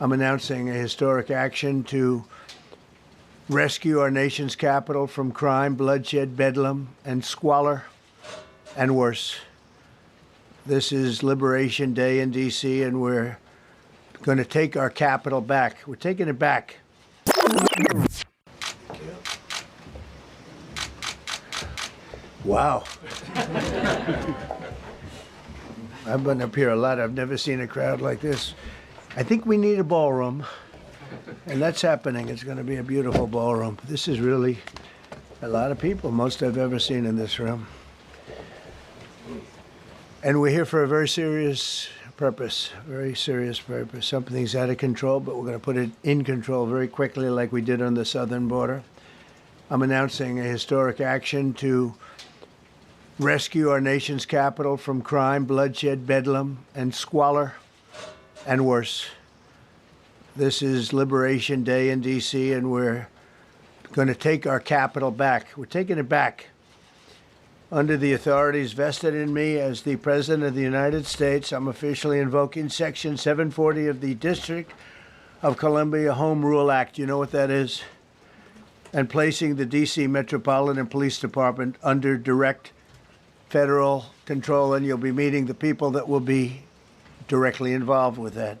I'm announcing a historic action to rescue our nation's capital from crime, bloodshed, bedlam, and squalor, and worse. This is Liberation Day in D.C., and we're going to take our capital back. We're taking it back. Wow. I've been up here a lot. I've never seen a crowd like this. I think we need a ballroom, and that's happening. It's going to be a beautiful ballroom. This is really a lot of people, most I've ever seen in this room. And we're here for a very serious purpose, very serious purpose. Something's out of control, but we're going to put it in control very quickly like we did on the southern border. I'm announcing a historic action to rescue our nation's capital from crime, bloodshed, bedlam, and squalor, and worse. This is Liberation Day in D.C., and we're going to take our capital back. We're taking it back. Under the authorities vested in me as the President of the United States, I'm officially invoking Section 740 of the District of Columbia Home Rule Act. You know what that is? And placing the D.C. Metropolitan Police Department under direct federal control, and you'll be meeting the people that will be directly involved with that.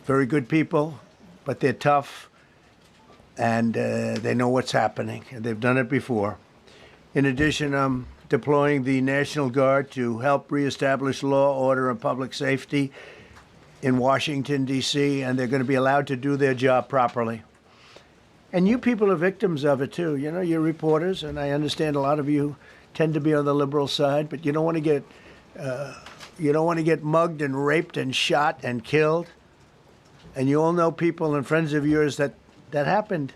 Very good people, but they're tough, and they know what's happening, and they've done it before. In addition, I'm deploying the National Guard to help reestablish law, order, and public safety in Washington, D.C., and they're going to be allowed to do their job properly. And you people are victims of it, too. You know, you're reporters, and I understand a lot of you tend to be on the liberal side, but you don't want to get mugged and raped and shot and killed. And you all know people and friends of yours that happened.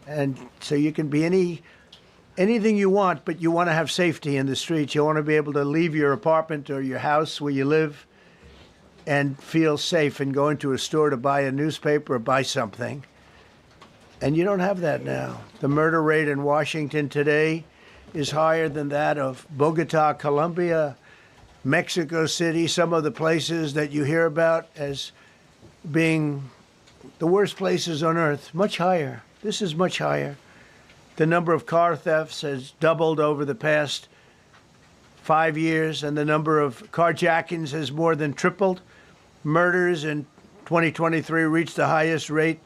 And so you can be anything you want, but you want to have safety in the streets. You want to be able to leave your apartment or your house where you live and feel safe and go into a store to buy a newspaper or buy something. And you don't have that now. The murder rate in Washington today is higher than that of Bogota, Colombia, Mexico City, some of the places that you hear about as being the worst places on earth, much higher. This is much higher. The number of car thefts has doubled over the past 5 years, and the number of carjackings has more than tripled. Murders in 2023 reached the highest rate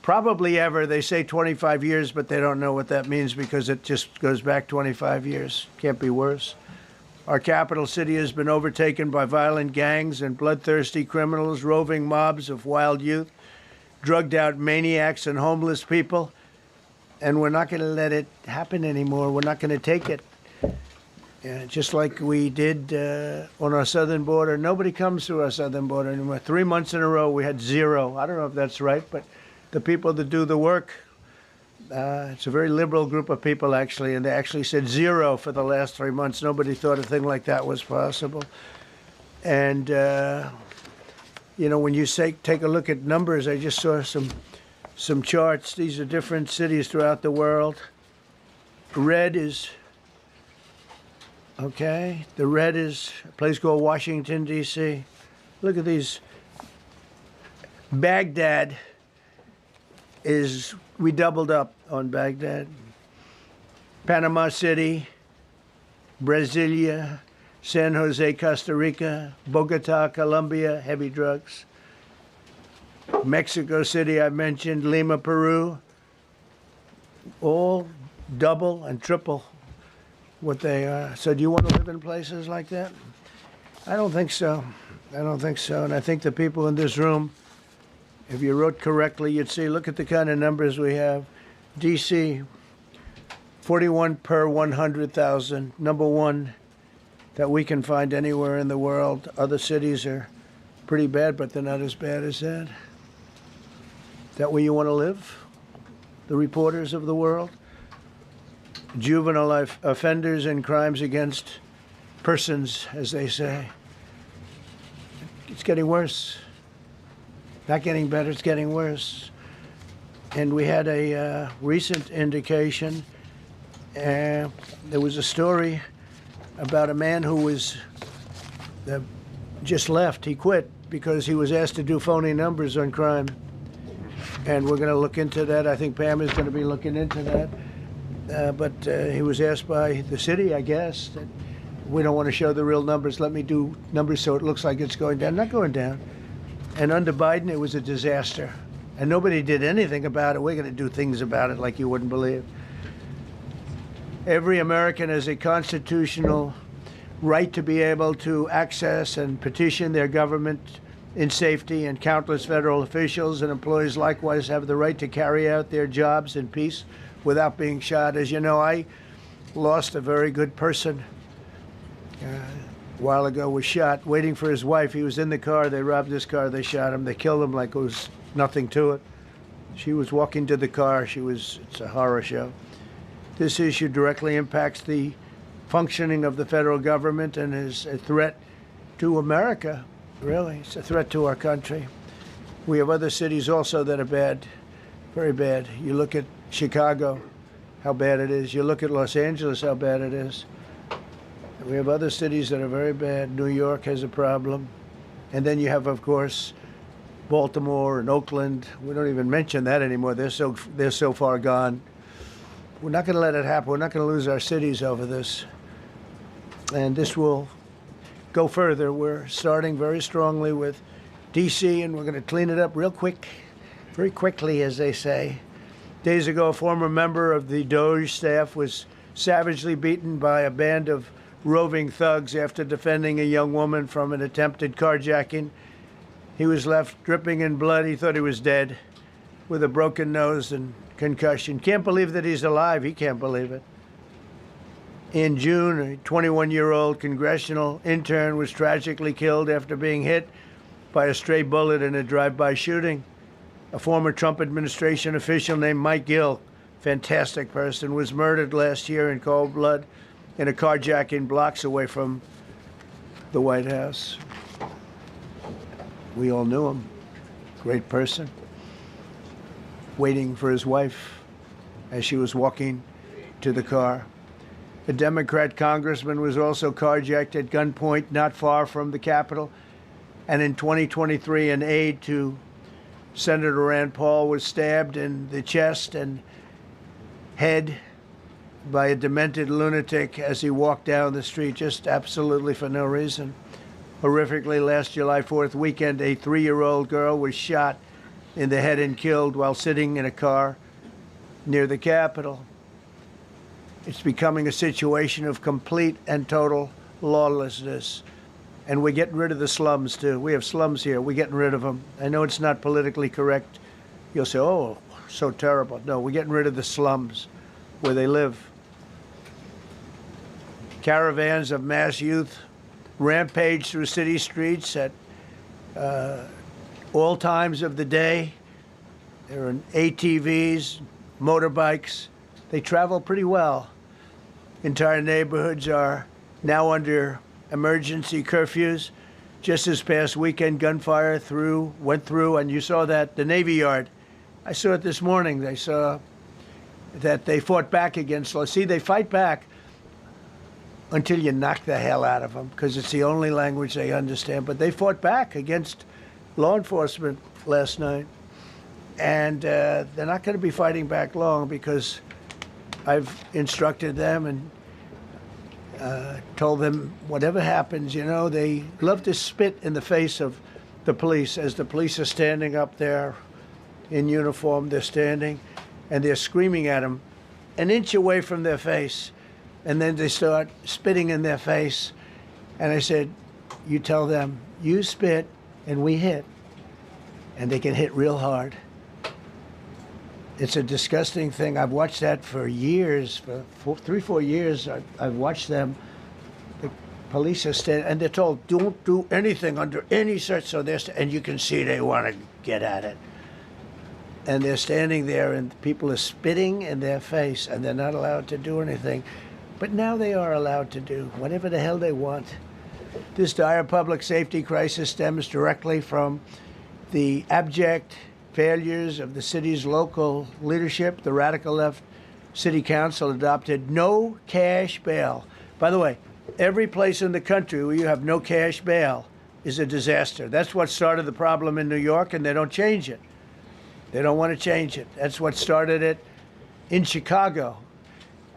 probably ever. They say 25 years, but they don't know what that means because it just goes back 25 years. Can't be worse. Our capital city has been overtaken by violent gangs and bloodthirsty criminals, roving mobs of wild youth, drugged out maniacs and homeless people. And we're not going to let it happen anymore. We're not going to take it. Just like we did on our southern border. Nobody comes through our southern border anymore. 3 months in a row, we had zero. I don't know if that's right, but the people that do the work, it's a very liberal group of people, actually, and they actually said zero for the last 3 months. Nobody thought a thing like that was possible. And, you know, when you take a look at numbers, I just saw some charts. These are different cities throughout the world. Red is, okay, the red is a place called Washington, D.C. Look at these. Baghdad we doubled up on Baghdad. Panama City, Brasilia, San Jose, Costa Rica, Bogota, Colombia, heavy drugs. Mexico City, I mentioned, Lima, Peru, all double and triple what they are. So do you want to live in places like that? I don't think so. I don't think so. And I think the people in this room, if you wrote correctly, you'd see, look at the kind of numbers we have. D.C., 41 per 100,000, number one that we can find anywhere in the world. Other cities are pretty bad, but they're not as bad as that. Is that where you want to live? The reporters of the world? Juvenile offenders and crimes against persons, as they say. It's getting worse. Not getting better, it's getting worse. And we had a recent indication. There was a story about a man who was just left. He quit because he was asked to do phony numbers on crime. And we're going to look into that. I think Pam is going to be looking into that. But he was asked by the city, I guess, that we don't want to show the real numbers. Let me do numbers so it looks like it's going down. Not going down. And under Biden, it was a disaster. And nobody did anything about it. We're going to do things about it like you wouldn't believe. Every American has a constitutional right to be able to access and petition their government in safety, and countless federal officials and employees likewise have the right to carry out their jobs in peace without being shot. As you know, I lost a very good person a while ago, was shot waiting for his wife. He was in the car. They robbed his car. They shot him. They killed him like it was nothing to it. She was walking to the car. It's a horror show. This issue directly impacts the functioning of the federal government and is a threat to America. Really, it's a threat to our country. We have other cities also that are bad, very bad. You look at Chicago, how bad it is. You look at Los Angeles, how bad it is. We have other cities that are very bad. New York has a problem. And then you have, of course, Baltimore and Oakland. We don't even mention that anymore. They're so far gone. We're not going to let it happen. We're not going to lose our cities over this. And this will go further. We're starting very strongly with D.C., and we're going to clean it up real quick, very quickly, as they say. Days ago, a former member of the DOJ staff was savagely beaten by a band of roving thugs after defending a young woman from an attempted carjacking. He was left dripping in blood. He thought he was dead, with a broken nose and concussion. Can't believe that he's alive. He can't believe it. In June, a 21-year-old congressional intern was tragically killed after being hit by a stray bullet in a drive-by shooting. A former Trump administration official named Mike Gill, fantastic person, was murdered last year in cold blood in a carjacking blocks away from the White House. We all knew him. Great person. Waiting for his wife as she was walking to the car. A Democrat congressman was also carjacked at gunpoint not far from the Capitol. And in 2023, an aide to Senator Rand Paul was stabbed in the chest and head by a demented lunatic as he walked down the street, just absolutely for no reason. Horrifically, last July 4th weekend, a 3-year-old girl was shot in the head and killed while sitting in a car near the Capitol. It's becoming a situation of complete and total lawlessness. And we're getting rid of the slums, too. We have slums here. We're getting rid of them. I know it's not politically correct. You'll say, oh, so terrible. No, we're getting rid of the slums where they live. Caravans of mass youth rampage through city streets at all times of the day. There are ATVs, motorbikes. They travel pretty well. Entire neighborhoods are now under emergency curfews. Just this past weekend, gunfire went through, and you saw that, the Navy Yard. I saw it this morning. They saw that they fought back against law. See, they fight back until you knock the hell out of them, because it's the only language they understand. But they fought back against law enforcement last night. And they're not going to be fighting back long, because I've instructed them and told them whatever happens, they love to spit in the face of the police. As the police are standing up there in uniform, they're standing and they're screaming at them an inch away from their face. And then they start spitting in their face. And I said, you tell them, you spit and we hit. And they can hit real hard. It's a disgusting thing. I've watched that for years, for 3-4 years. I've watched them. The police are standing, and they're told, don't do anything under any search. So and you can see they want to get at it. And they're standing there, and people are spitting in their face, and they're not allowed to do anything. But now they are allowed to do whatever the hell they want. This dire public safety crisis stems directly from the abject failures of the city's local leadership. The radical left city council adopted no cash bail. By the way, every place in the country where you have no cash bail, is a disaster. That's what started the problem in New York, and they don't change it. They don't want to change it. That's what started it in Chicago.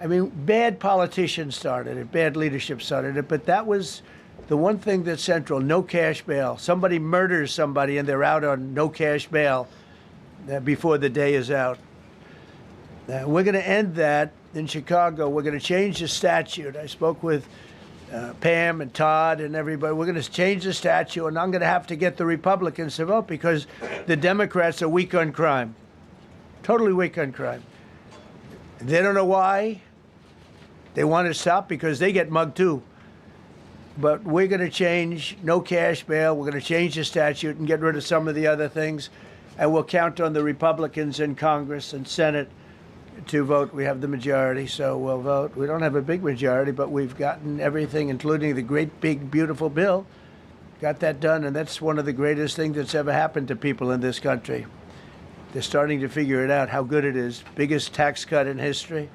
I mean, bad politicians started it, bad leadership started it, but that was the one thing that's central: no cash bail. Somebody murders somebody and they're out on no cash bail before the day is out. We're going to end that in Chicago. We're going to change the statute. I spoke with Pam and Todd and everybody. We're going to change the statute, and I'm going to have to get the Republicans to vote because the Democrats are weak on crime, totally weak on crime. They don't know why. They want to stop because they get mugged too. But we're going to change no cash bail. We're going to change the statute and get rid of some of the other things. And we'll count on the Republicans in Congress and Senate to vote. We have the majority, so we'll vote. We don't have a big majority, but we've gotten everything, including the great, big, beautiful bill. Got that done, and that's one of the greatest things that's ever happened to people in this country. They're starting to figure it out, how good it is. Biggest tax cut in history.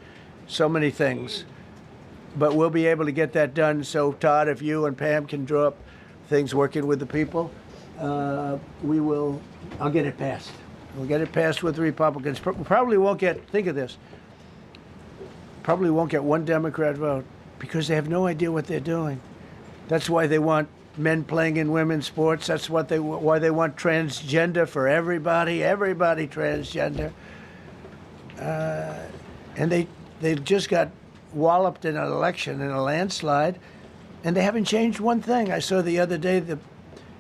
So many things. But we'll be able to get that done. So, Todd, if you and Pam can draw up things working with the people, I'll get it passed. We'll get it passed with the Republicans. Probably won't get, think of this, probably won't get one Democrat vote because they have no idea what they're doing. That's why they want men playing in women's sports. That's why they want transgender for everybody transgender. And they just got walloped in an election, in a landslide, and they haven't changed one thing. I saw the other day the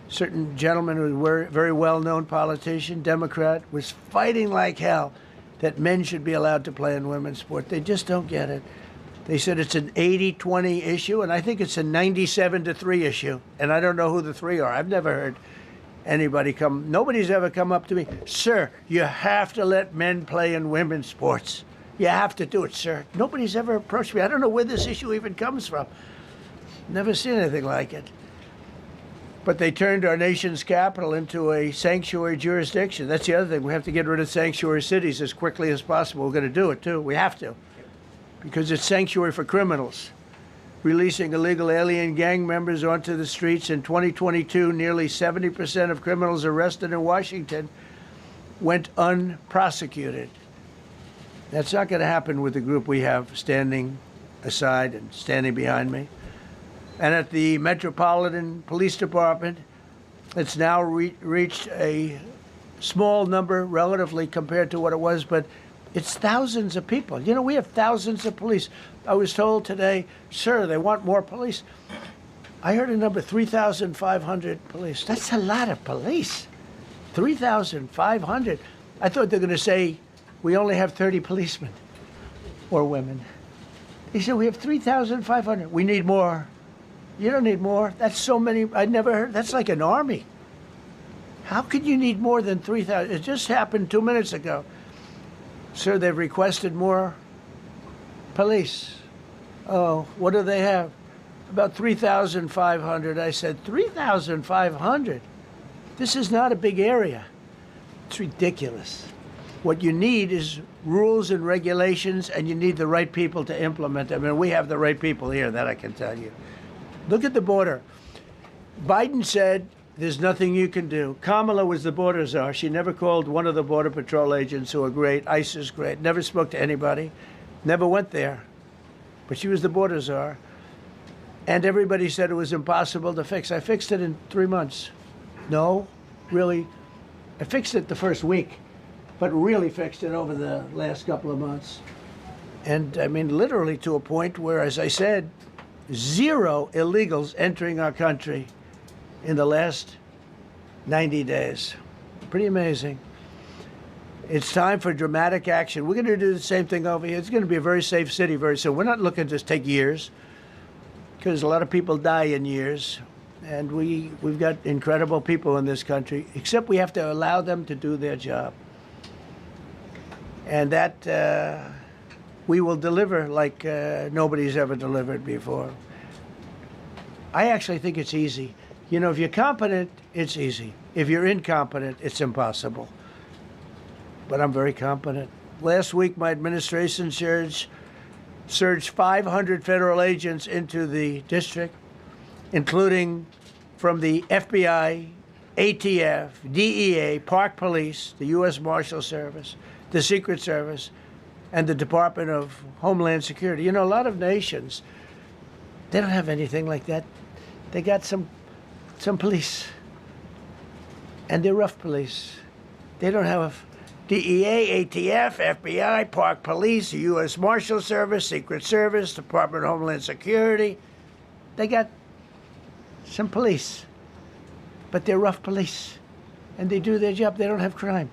certain gentleman who was a very well-known politician, Democrat, was fighting like hell that men should be allowed to play in women's sport. They just don't get it. They said it's an 80-20 issue, and I think it's a 97-3 issue. And I don't know who the three are. I've never heard anybody nobody's ever come up to me, sir, you have to let men play in women's sports. You have to do it, sir. Nobody's ever approached me. I don't know where this issue even comes from. Never seen anything like it. But they turned our nation's capital into a sanctuary jurisdiction. That's the other thing. We have to get rid of sanctuary cities as quickly as possible. We're going to do it, too. We have to. Because it's sanctuary for criminals. Releasing illegal alien gang members onto the streets in 2022, nearly 70% of criminals arrested in Washington went unprosecuted. That's not going to happen with the group we have standing aside and standing behind me. And at the Metropolitan Police Department, it's now reached a small number relatively compared to what it was, but it's thousands of people. You know, we have thousands of police. I was told today, sir, they want more police. I heard a number, 3,500 police. That's a lot of police. 3,500. I thought they were going to say, we only have 30 policemen or women. He said, we have 3,500. We need more. You don't need more. That's so many. I never heard. That's like an army. How could you need more than 3,000? It just happened 2 minutes ago. Sir, they've requested more police. Oh, what do they have? About 3,500. I said, 3,500? This is not a big area. It's ridiculous. What you need is rules and regulations, and you need the right people to implement them. And we have the right people here, that I can tell you. Look at the border. Biden said there's nothing you can do. Kamala was the border czar. She never called one of the Border Patrol agents who are great. ICE is great. Never spoke to anybody. Never went there. But she was the border czar. And everybody said it was impossible to fix. I fixed it in 3 months. No, really. I fixed it the first week, but really fixed it over the last couple of months. And I mean, literally to a point where, as I said, 0 illegals entering our country in the last 90 days. Pretty amazing. It's time for dramatic action. We're going to do the same thing over here. It's going to be a very safe city very soon. We're not looking to take years, because a lot of people die in years. And we've got incredible people in this country, except we have to allow them to do their job. And that we will deliver like nobody's ever delivered before. I actually think it's easy. You know, if you're competent, it's easy. If you're incompetent, it's impossible. But I'm very competent. Last week, my administration surged 500 federal agents into the district, including from the FBI, ATF, DEA, Park Police, the U.S. Marshal Service, the Secret Service, and the Department of Homeland Security. You know, a lot of nations, they don't have anything like that. They got some police, and they're rough police. They don't have DEA, ATF, FBI, Park Police, the U.S. Marshal Service, Secret Service, Department of Homeland Security. They got some police, but they're rough police, and they do their job. They don't have crime.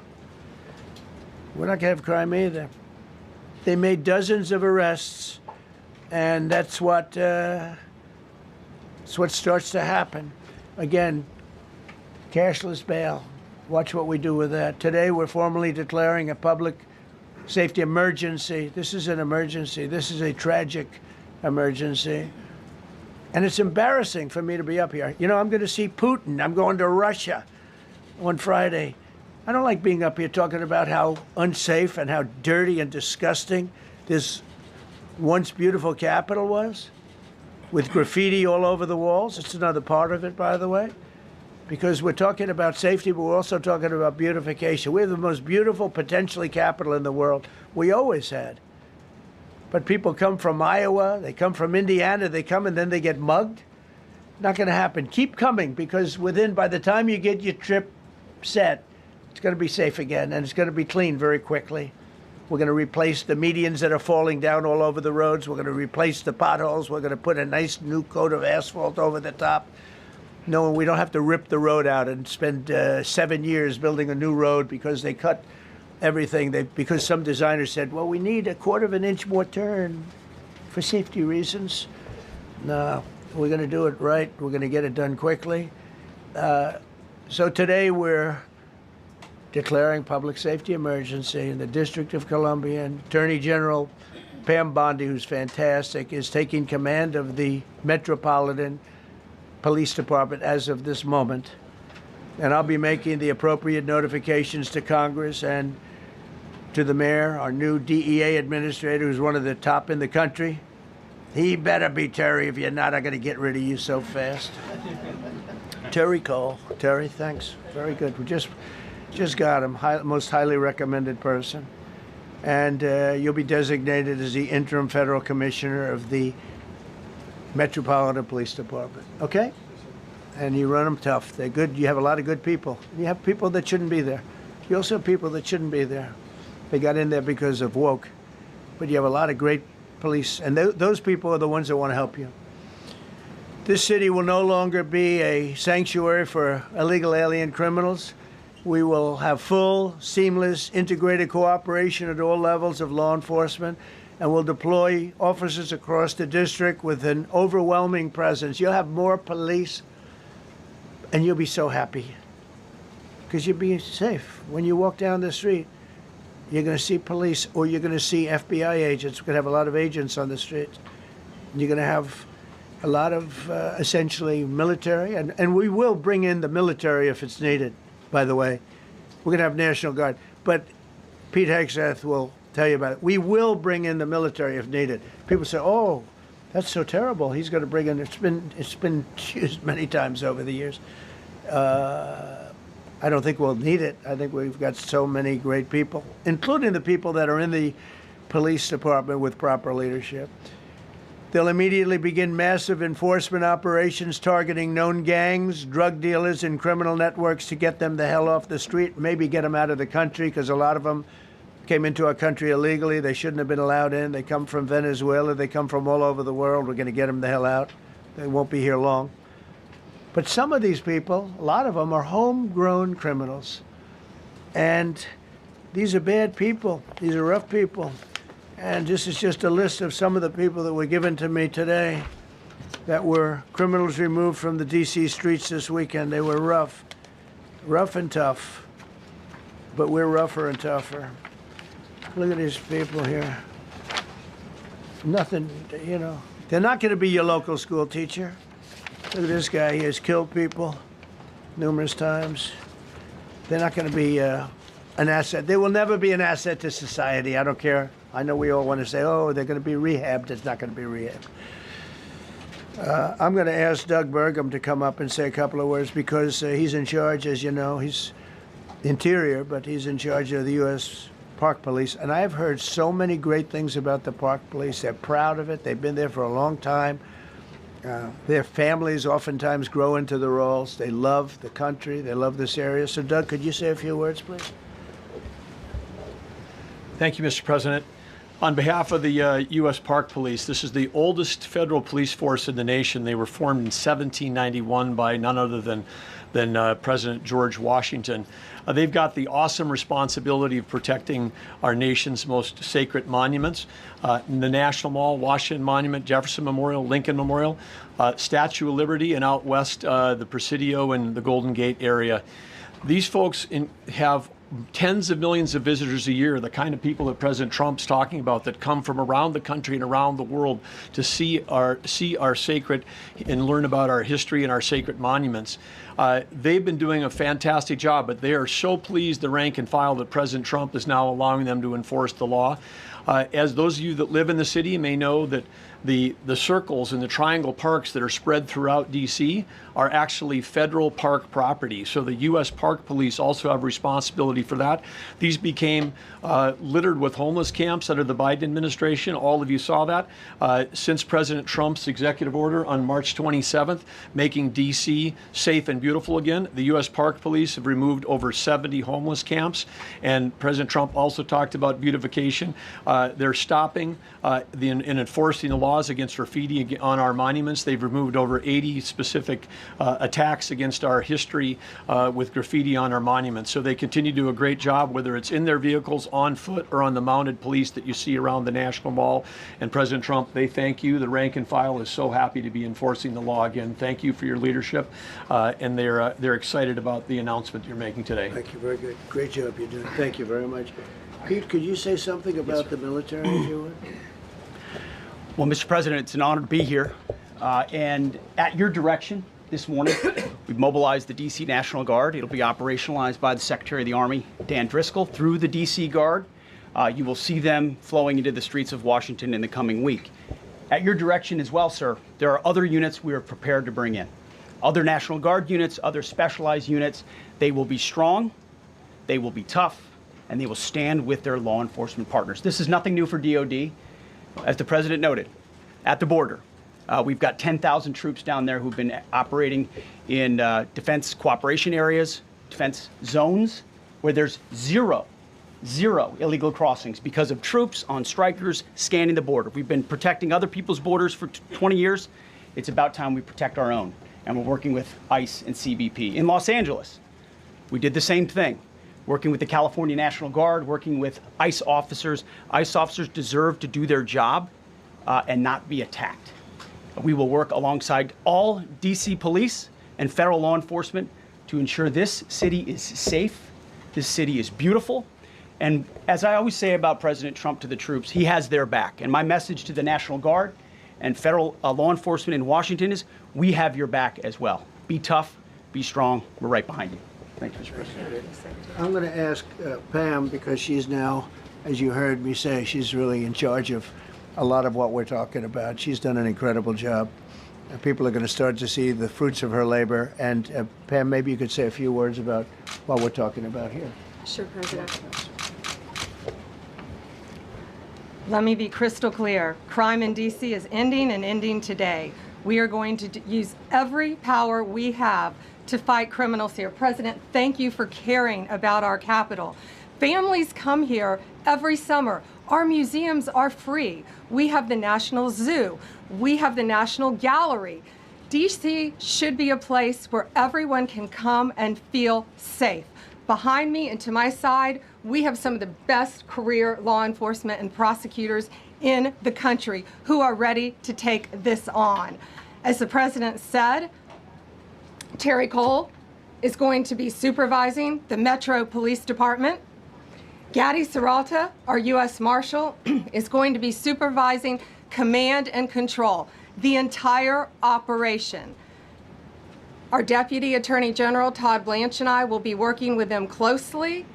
We're not going to have crime either. They made dozens of arrests, and that's what starts to happen. Again, cashless bail. Watch what we do with that. Today, we're formally declaring a public safety emergency. This is an emergency. This is a tragic emergency. And it's embarrassing for me to be up here. You know, I'm going to see Putin. I'm going to Russia on Friday. I don't like being up here talking about how unsafe and how dirty and disgusting this once beautiful capital was, with graffiti all over the walls. It's another part of it, by the way, because we're talking about safety, but we're also talking about beautification. We have the most beautiful, potentially, capital in the world. We always had. But people come from Iowa, they come from Indiana, they come and then they get mugged. Not going to happen. Keep coming, because by the time you get your trip set, it's going to be safe again, and it's going to be clean very quickly. We're going to replace the medians that are falling down all over the roads. We're going to replace the potholes. We're going to put a nice new coat of asphalt over the top. No, we don't have to rip the road out and spend 7 years building a new road because they cut everything. Because some designer said, well, we need a 1/4 of an inch more turn for safety reasons. No, we're going to do it right. We're going to get it done quickly. So today we're declaring public safety emergency in the District of Columbia, and Attorney General Pam Bondi, who's fantastic, is taking command of the Metropolitan Police Department as of this moment. And I'll be making the appropriate notifications to Congress and to the mayor, our new DEA administrator, who's one of the top in the country. He better be Terry. If you're not, I'm going to get rid of you so fast. Terry Cole. Terry, thanks. Very good. We just got him, most highly recommended person. And you'll be designated as the interim federal commissioner of the Metropolitan Police Department. Okay? And you run them tough. They're good. You have a lot of good people. You have people that shouldn't be there. You also have people that shouldn't be there. They got in there because of woke. But you have a lot of great police. And those people are the ones that want to help you. This city will no longer be a sanctuary for illegal alien criminals. We will have full, seamless, integrated cooperation at all levels of law enforcement, and we'll deploy officers across the district with an overwhelming presence. You'll have more police, and you'll be so happy because you'll be safe. When you walk down the street, you're going to see police, or you're going to see FBI agents. We're going to have a lot of agents on the street. You're going to have a lot of essentially military, and we will bring in the military if it's needed. By the way, we're going to have National Guard, but Pete Hegseth will tell you about it. We will bring in the military if needed. People say, "Oh, that's so terrible. He's going to bring in." It's been used many times over the years. I don't think we'll need it. I think we've got so many great people, including the people that are in the police department with proper leadership. They'll immediately begin massive enforcement operations targeting known gangs, drug dealers, and criminal networks to get them the hell off the street, maybe get them out of the country, because a lot of them came into our country illegally. They shouldn't have been allowed in. They come from Venezuela. They come from all over the world. We're going to get them the hell out. They won't be here long. But some of these people, a lot of them, are homegrown criminals. And these are bad people. These are rough people. And this is just a list of some of the people that were given to me today that were criminals removed from the D.C. streets this weekend. They were rough and tough, but we're rougher and tougher. Look at these people here. Nothing, you know. They're not going to be your local school teacher. Look at this guy. He has killed people numerous times. They're not going to be an asset. They will never be an asset to society. I don't care. I know we all want to say, oh, they're going to be rehabbed. It's not going to be rehabbed. I'm going to ask Doug Burgum to come up and say a couple of words because he's in charge, as you know. He's Interior, but he's in charge of the U.S. Park Police. And I've heard so many great things about the Park Police. They're proud of it. They've been there for a long time. Their families oftentimes grow into the roles. They love the country. They love this area. So, Doug, could you say a few words, please? Thank you, Mr. President. On behalf of the U.S. Park Police, this is the oldest federal police force in the nation. They were formed in 1791 by none other than President George Washington. They've got the awesome responsibility of protecting our nation's most sacred monuments. The National Mall, Washington Monument, Jefferson Memorial, Lincoln Memorial, Statue of Liberty, and out west, the Presidio and the Golden Gate area. These folks have tens of millions of visitors a year, the kind of people that President Trump's talking about that come from around the country and around the world to see our sacred and learn about our history and our sacred monuments. They've been doing a fantastic job, but they are so pleased, the rank and file, that President Trump is now allowing them to enforce the law. As those of you that live in the city may know, that the circles and the triangle parks that are spread throughout D.C. are actually federal park property. So the U.S. Park Police also have responsibility for that. These became littered with homeless camps under the Biden administration. All of you saw that. Since President Trump's executive order on March 27th, making D.C. safe and beautiful again, the U.S. Park Police have removed over 70 homeless camps. And President Trump also talked about beautification. They're stopping and enforcing the laws against graffiti on our monuments. They've removed over 80 specific attacks against our history with graffiti on our monuments. So they continue to do a great job, whether it's in their vehicles, on foot, or on the mounted police that you see around the National Mall. And President Trump, they thank you. The rank and file is so happy to be enforcing the law again. Thank you for your leadership, and they're excited about the announcement you're making today. Thank you. Very good. Great job you're doing. Thank you very much. Pete, could you say something about the military, if you would? Well, Mr. President, it's an honor to be here. And at your direction this morning, we've mobilized the D.C. National Guard. It'll be operationalized by the Secretary of the Army, Dan Driscoll, through the D.C. Guard. You will see them flowing into the streets of Washington in the coming week. At your direction as well, sir, there are other units we are prepared to bring in. Other National Guard units, other specialized units. They will be strong, they will be tough, and they will stand with their law enforcement partners. This is nothing new for DOD. As the President noted, at the border, we've got 10,000 troops down there who've been operating in defense cooperation areas, defense zones, where there's zero illegal crossings because of troops on strikers scanning the border. We've been protecting other people's borders for 20 years. It's about time we protect our own, and we're working with ICE and CBP. In Los Angeles, we did the same thing. Working with the California National Guard, working with ICE officers. ICE officers deserve to do their job and not be attacked. We will work alongside all DC police and federal law enforcement to ensure this city is safe, this city is beautiful. And as I always say about President Trump to the troops, he has their back. And my message to the National Guard and federal law enforcement in Washington is, we have your back as well. Be tough, be strong, we're right behind you. Thank you, Mr. President. I'm going to ask Pam, because she's now, as you heard me say, she's really in charge of a lot of what we're talking about. She's done an incredible job. People are going to start to see the fruits of her labor. And Pam, maybe you could say a few words about what we're talking about here. Sure, President. Let me be crystal clear. Crime in D.C. is ending, and ending today. We are going to use every power we have to fight criminals here. President, thank you for caring about our capital. Families come here every summer. Our museums are free. We have the National Zoo. We have the National Gallery. DC should be a place where everyone can come and feel safe. Behind me and to my side, we have some of the best career law enforcement and prosecutors in the country who are ready to take this on. As the President said, Terry Cole is going to be supervising the Metro Police Department. Gaddy Serralta, our U.S. Marshal, is going to be supervising command and control, the entire operation. Our Deputy Attorney General, Todd Blanche, and I will be working with them closely.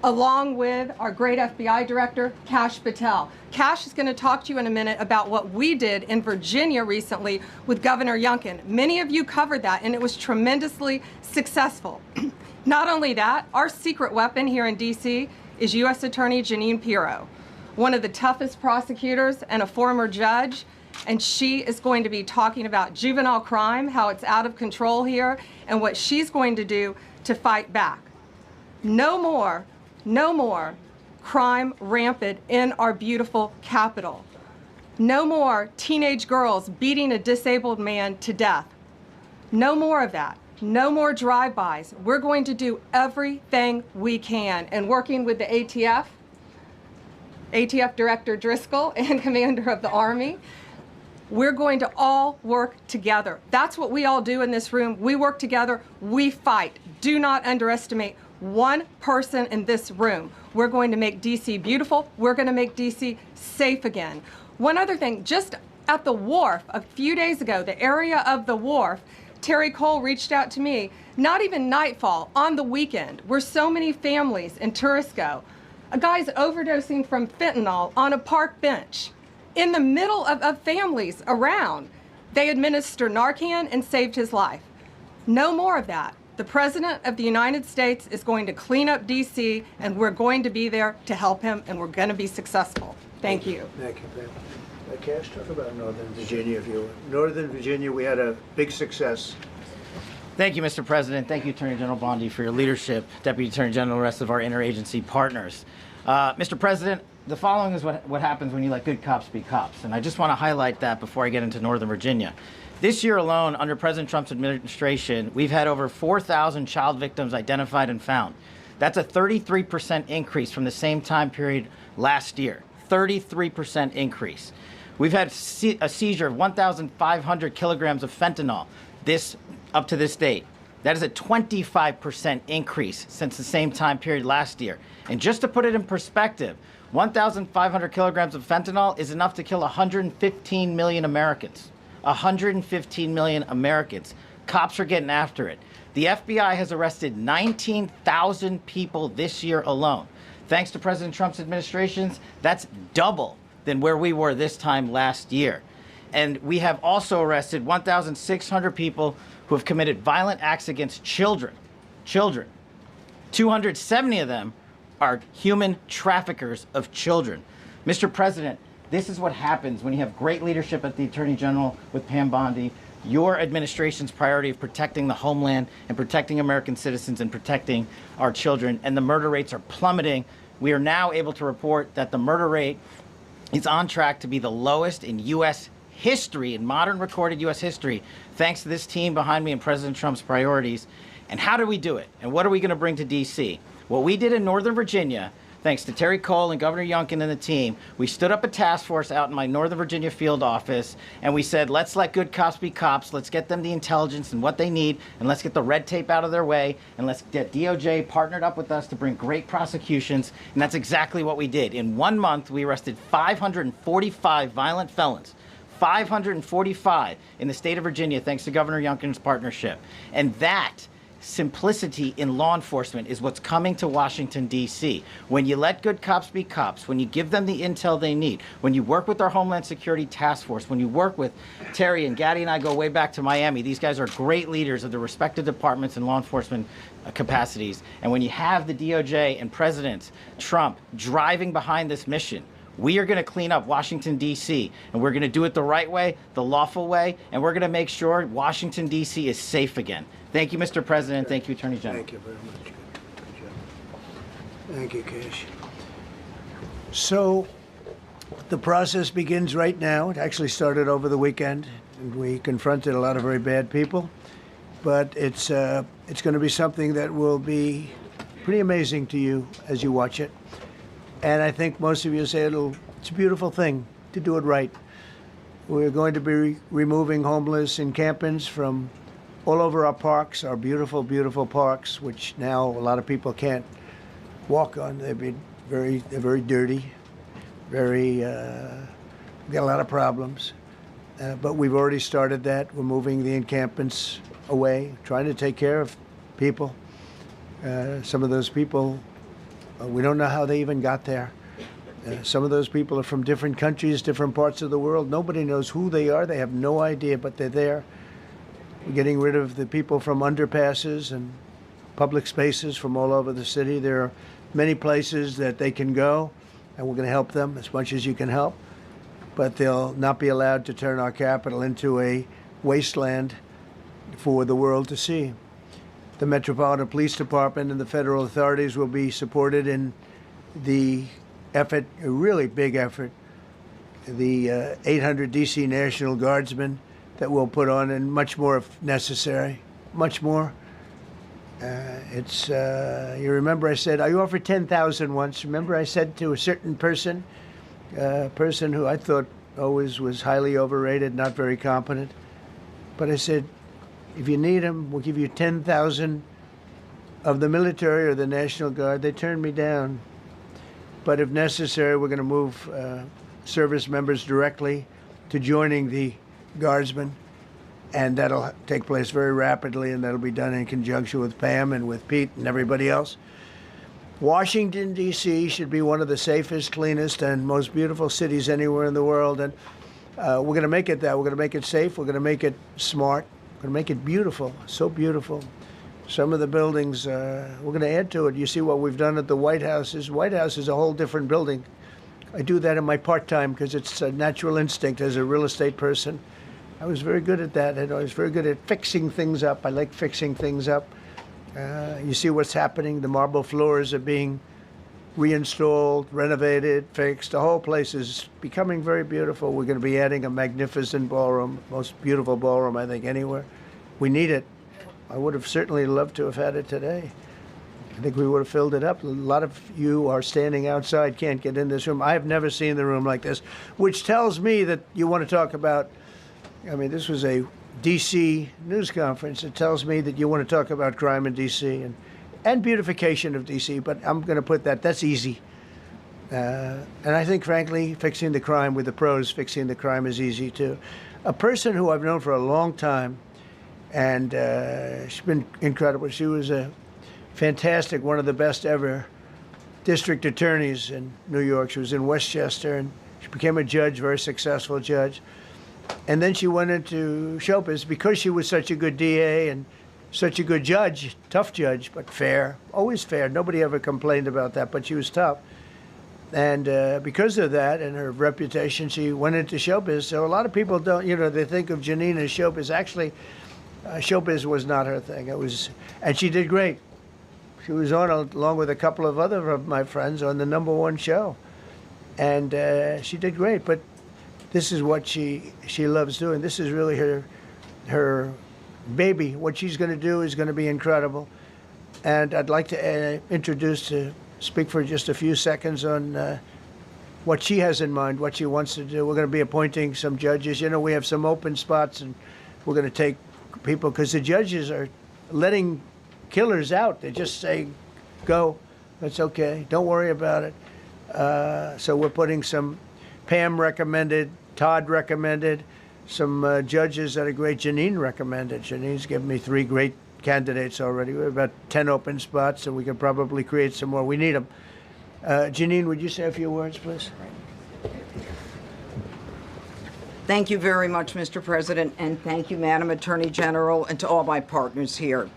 along with our great FBI director, Kash Patel. Kash is going to talk to you in a minute about what we did in Virginia recently with Governor Youngkin. Many of you covered that, and it was tremendously successful. Not only that, our secret weapon here in D.C. is U.S. Attorney Jeanine Pirro, one of the toughest prosecutors and a former judge, and she is going to be talking about juvenile crime, how it's out of control here, and what she's going to do to fight back. No more crime rampant in our beautiful capital. No more teenage girls beating a disabled man to death. No more of that. No more drive-bys. We're going to do everything we can. And working with the ATF Director Driscoll and Commander of the Army, we're going to all work together. That's what we all do in this room. We work together, we fight. Do not underestimate one person in this room. We're going to make DC beautiful. We're going to make DC safe again. One other thing, just at the wharf a few days ago, the area of the wharf, Terry Cole reached out to me, not even nightfall, on the weekend, where so many families and tourists go. A guy's overdosing from fentanyl on a park bench in the middle of families around. They administered Narcan and saved his life. No more of that. The President of the United States is going to clean up D.C., and we're going to be there to help him, and we're going to be successful. Thank you. Thank you, Pam. Cash, talk about Northern Virginia. If you Northern Virginia, we had a big success. Thank you, Mr. President. Thank you, Attorney General Bondi, for your leadership, Deputy Attorney General, and the rest of our interagency partners. Mr. President, the following is what happens when you let good cops be cops, and I just want to highlight that before I get into Northern Virginia. This year alone, under President Trump's administration, we've had over 4,000 child victims identified and found. That's a 33% increase from the same time period last year. 33% increase. We've had a seizure of 1,500 kilograms of fentanyl up to this date. That is a 25% increase since the same time period last year. And just to put it in perspective, 1,500 kilograms of fentanyl is enough to kill 115 million Americans. 115 million Americans. Cops are getting after it. The FBI has arrested 19,000 people this year alone. Thanks to President Trump's administrations, that's double than where we were this time last year. And we have also arrested 1,600 people who have committed violent acts against children. 270 of them are human traffickers of children. Mr. President, this is what happens when you have great leadership at the Attorney General with Pam Bondi, your administration's priority of protecting the homeland and protecting American citizens and protecting our children, and the murder rates are plummeting. We are now able to report that the murder rate is on track to be the lowest in U.S. history, in modern recorded U.S. history, thanks to this team behind me and President Trump's priorities. And how do we do it? And what are we going to bring to D.C.? What we did in Northern Virginia, thanks to Terry Cole and Governor Youngkin and the team, we stood up a task force out in my Northern Virginia field office, and we said, let's let good cops be cops, let's get them the intelligence and what they need, and let's get the red tape out of their way, and let's get DOJ partnered up with us to bring great prosecutions, and that's exactly what we did. In 1 month, we arrested 545 violent felons. 545 in the state of Virginia, thanks to Governor Youngkin's partnership. And that simplicity in law enforcement is what's coming to Washington, D.C. When you let good cops be cops, when you give them the intel they need, when you work with our Homeland Security Task Force, when you work with Terry and Gaddy and I go way back to Miami, these guys are great leaders of the respective departments and law enforcement capacities. And when you have the DOJ and President Trump driving behind this mission, we are going to clean up Washington, D.C., and we're going to do it the right way, the lawful way, and we're going to make sure Washington, D.C. is safe again. Thank you, Mr. President. Thank you, Attorney General. Thank you very much. Good job. Thank you, Cash. So the process begins right now. It actually started over the weekend, and we confronted a lot of very bad people. But it's going to be something that will be pretty amazing to you as you watch it. And I think most of you say it's a beautiful thing to do it right. We're going to be removing homeless encampments from all over our parks, our beautiful, beautiful parks, which now a lot of people can't walk on. They're very dirty, we've got a lot of problems. But we've already started that. We're moving the encampments away, trying to take care of people. Some of those people We don't know how they even got there. Some of those people are from different countries, different parts of the world. Nobody knows who they are. They have no idea, but they're there. We're getting rid of the people from underpasses and public spaces from all over the city. There are many places that they can go, and we're going to help them as much as you can help. But they'll not be allowed to turn our capital into a wasteland for the world to see. The Metropolitan Police Department and the federal authorities will be supported in the effort, a really big effort, the 800 D.C. National Guardsmen that we'll put on, and much more if necessary, much more. You remember I said, I offered 10,000 once. Remember I said to a certain person, a person who I thought always was highly overrated, not very competent, but I said, if you need them, we'll give you 10,000 of the military or the National Guard. They turned me down. But if necessary, we're going to move service members directly to joining the Guardsmen, and that'll take place very rapidly, and that'll be done in conjunction with Pam and with Pete and everybody else. Washington, D.C. should be one of the safest, cleanest, and most beautiful cities anywhere in the world, and we're going to make it that. We're going to make it safe. We're going to make it smart. We're going to make it beautiful, so beautiful. Some of the buildings, we're going to add to it. You see what we've done at the White House. White House is a whole different building. I do that in my part-time because it's a natural instinct as a real estate person. I was very good at that, and I was very good at fixing things up. I like fixing things up. You see what's happening. The marble floors are being reinstalled, renovated, fixed. The whole place is becoming very beautiful. We're going to be adding a magnificent ballroom, most beautiful ballroom, I think, anywhere. We need it. I would have certainly loved to have had it today. I think we would have filled it up. A lot of you are standing outside, can't get in this room. I have never seen the room like this, which tells me that you want to talk about, I mean, this was a D.C. news conference. It tells me that you want to talk about crime in D.C. and beautification of D.C., but I'm going to put that's easy. And I think, frankly, fixing the crime with the pros, fixing the crime is easy, too. A person who I've known for a long time, and she's been incredible. She was a fantastic, one of the best ever district attorneys in New York. She was in Westchester, and she became a judge, very successful judge. And then she went into showbiz because she was such a good DA and such a good judge, tough judge, but fair, always fair. Nobody ever complained about that, but she was tough. And because of that and her reputation, she went into showbiz. So a lot of people don't, they think of Janine as showbiz. Actually, showbiz was not her thing. And she did great. She was on, along with a couple of other of my friends, on the #1 show. And she did great, but this is what she loves doing. This is really her baby. What she's going to do is going to be incredible. And I'd like to speak for just a few seconds on what she has in mind, what she wants to do. We're going to be appointing some judges. We have some open spots, and we're going to take people, because the judges are letting killers out. They just say, go, that's okay, don't worry about it. So we're putting some, Pam recommended, Todd recommended, some judges that are great. Janine recommended. Janine's given me 3 great candidates already. We have about 10 open spots, and we can probably create some more. We need them. Janine, would you say a few words, please? Thank you very much, Mr. President, and thank you, Madam Attorney General, and to all my partners here.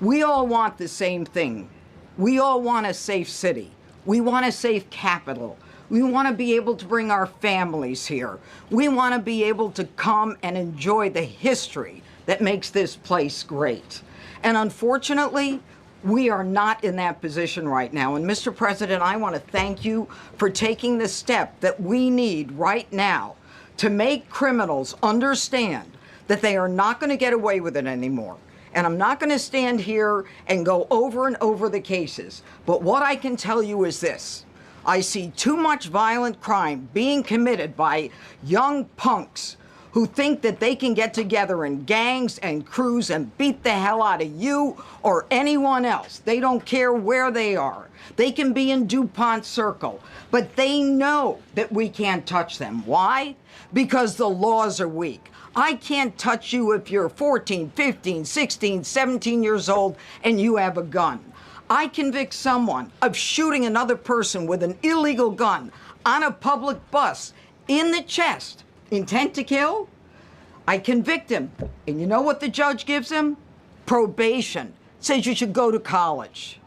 We all want the same thing. We all want a safe city. We want a safe capital. We want to be able to bring our families here. We want to be able to come and enjoy the history that makes this place great. And unfortunately, we are not in that position right now. And Mr. President, I want to thank you for taking the step that we need right now to make criminals understand that they are not going to get away with it anymore. And I'm not going to stand here and go over and over the cases. But what I can tell you is this. I see too much violent crime being committed by young punks who think that they can get together in gangs and crews and beat the hell out of you or anyone else. They don't care where they are. They can be in DuPont Circle, but they know that we can't touch them. Why? Because the laws are weak. I can't touch you if you're 14, 15, 16, 17 years old and you have a gun. I convict someone of shooting another person with an illegal gun on a public bus in the chest, intent to kill, I convict him. And you know what the judge gives him? Probation. Says you should go to college.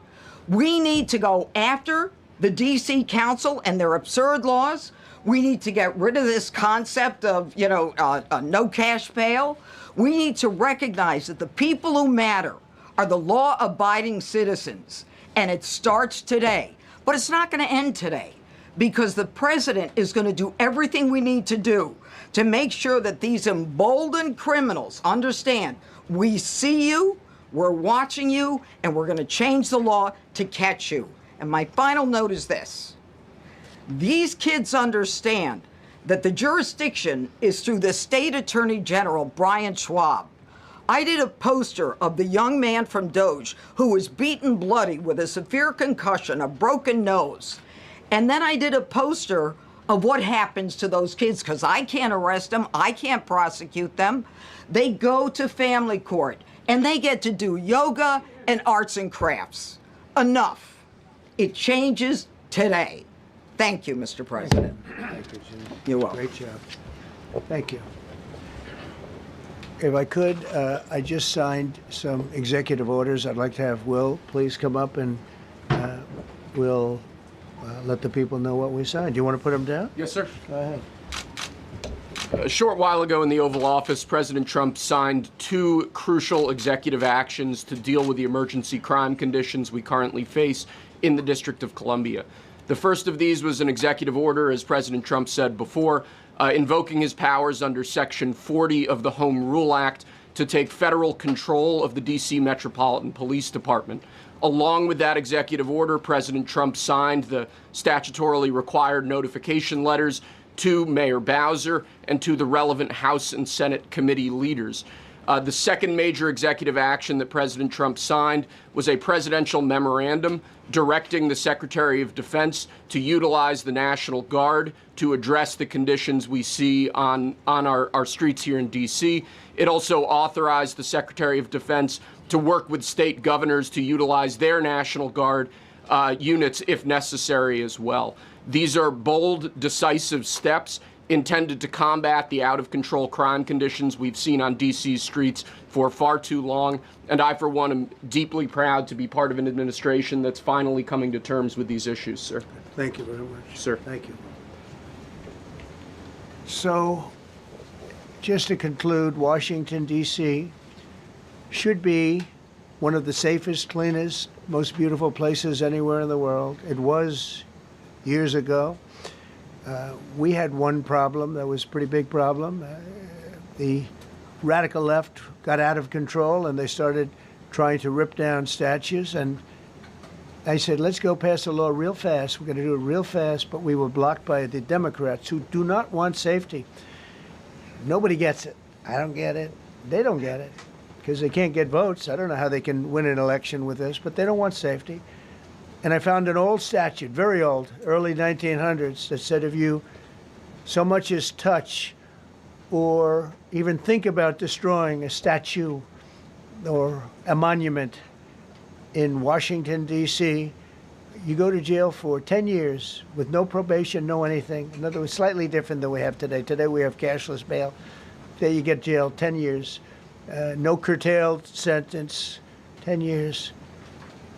We need to go after the D.C. Council and their absurd laws. We need to get rid of this concept of, no cash bail. We need to recognize that the people who matter are the law-abiding citizens. And it starts today. But it's not going to end today, because the president is going to do everything we need to do to make sure that these emboldened criminals understand we see you, we're watching you, and we're going to change the law to catch you. And my final note is this. These kids understand that the jurisdiction is through the state attorney general, Brian Schwab. I did a poster of the young man from Doge who was beaten bloody with a severe concussion, a broken nose. And then I did a poster of what happens to those kids, because I can't arrest them, I can't prosecute them. They go to family court, and they get to do yoga and arts and crafts. Enough. It changes today. Thank you, Mr. President. Thank you, Jim. You're welcome. Great job. Thank you. If I could, I just signed some executive orders. I'd like to have Will please come up, and we'll let the people know what we signed. Do you want to put them down? Yes, sir. Go ahead. A short while ago in the Oval Office, President Trump signed 2 crucial executive actions to deal with the emergency crime conditions we currently face in the District of Columbia. The first of these was an executive order, as President Trump said before, invoking his powers under Section 40 of the Home Rule Act to take federal control of the D.C. Metropolitan Police Department. Along with that executive order, President Trump signed the statutorily required notification letters to Mayor Bowser and to the relevant House and Senate committee leaders. The second major executive action that President Trump signed was a presidential memorandum directing the Secretary of Defense to utilize the National Guard to address the conditions we see on our streets here in D.C. It also authorized the Secretary of Defense to work with state governors to utilize their National Guard units if necessary as well. These are bold, decisive steps intended to combat the out-of-control crime conditions we've seen on D.C.'s streets for far too long. And I, for one, am deeply proud to be part of an administration that's finally coming to terms with these issues, sir. Thank you very much. Sir. Thank you. So, just to conclude, Washington, D.C. should be one of the safest, cleanest, most beautiful places anywhere in the world. It was years ago. We had one problem that was a pretty big problem. The radical left got out of control, and they started trying to rip down statues. And I said, let's go pass a law real fast. We're going to do it real fast, but we were blocked by the Democrats, who do not want safety. Nobody gets it. I don't get it. They don't get it, because they can't get votes. I don't know how they can win an election with this, but they don't want safety. And I found an old statute, very old, early 1900s, that said if you so much as touch or even think about destroying a statue or a monument in Washington, D.C., you go to jail for 10 years with no probation, no anything. In other words, slightly different than we have today. Today we have cashless bail. There you get jailed 10 years. No curtailed sentence, 10 years.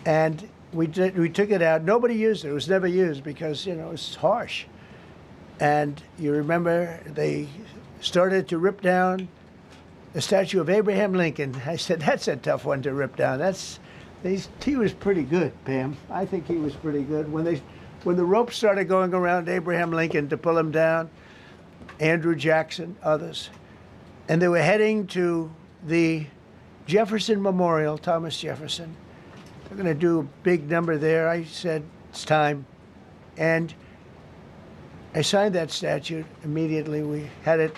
And we took it out. Nobody used it. It was never used because, it's harsh. And you remember they started to rip down the statue of Abraham Lincoln. I said, that's a tough one to rip down. He was pretty good, Pam. I think he was pretty good. When the ropes started going around Abraham Lincoln to pull him down, Andrew Jackson, others, and they were heading to the Jefferson Memorial, Thomas Jefferson. They're going to do a big number there. I said, it's time. And I signed that statute immediately. We had it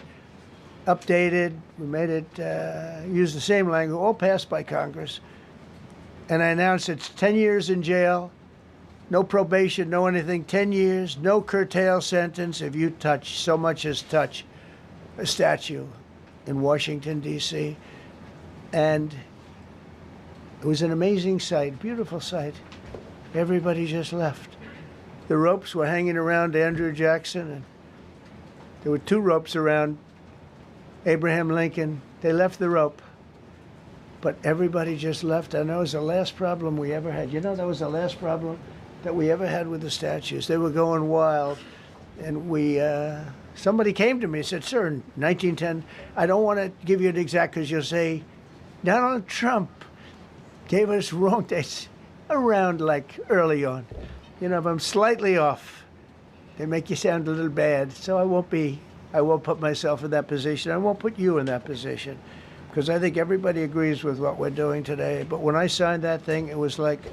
updated. We made it use the same language, all passed by Congress. And I announced it's 10 years in jail, no probation, no anything, 10 years, no curtail sentence if you touch, so much as touch a statue in Washington, D.C. And It was an amazing sight, beautiful sight. Everybody just left. The ropes were hanging around Andrew Jackson, and there were 2 ropes around Abraham Lincoln. They left the rope, but everybody just left. And that was the last problem we ever had. You know, that was the last problem that we ever had with the statues. They were going wild, and somebody came to me and said, "Sir, in 1910, I don't want to give you an exact because you'll say Donald Trump gave us wrong dates around like early on. You know, if I'm slightly off, they make you sound a little bad. So I won't put myself in that position. I won't put you in that position because I think everybody agrees with what we're doing today. But when I signed that thing, it was like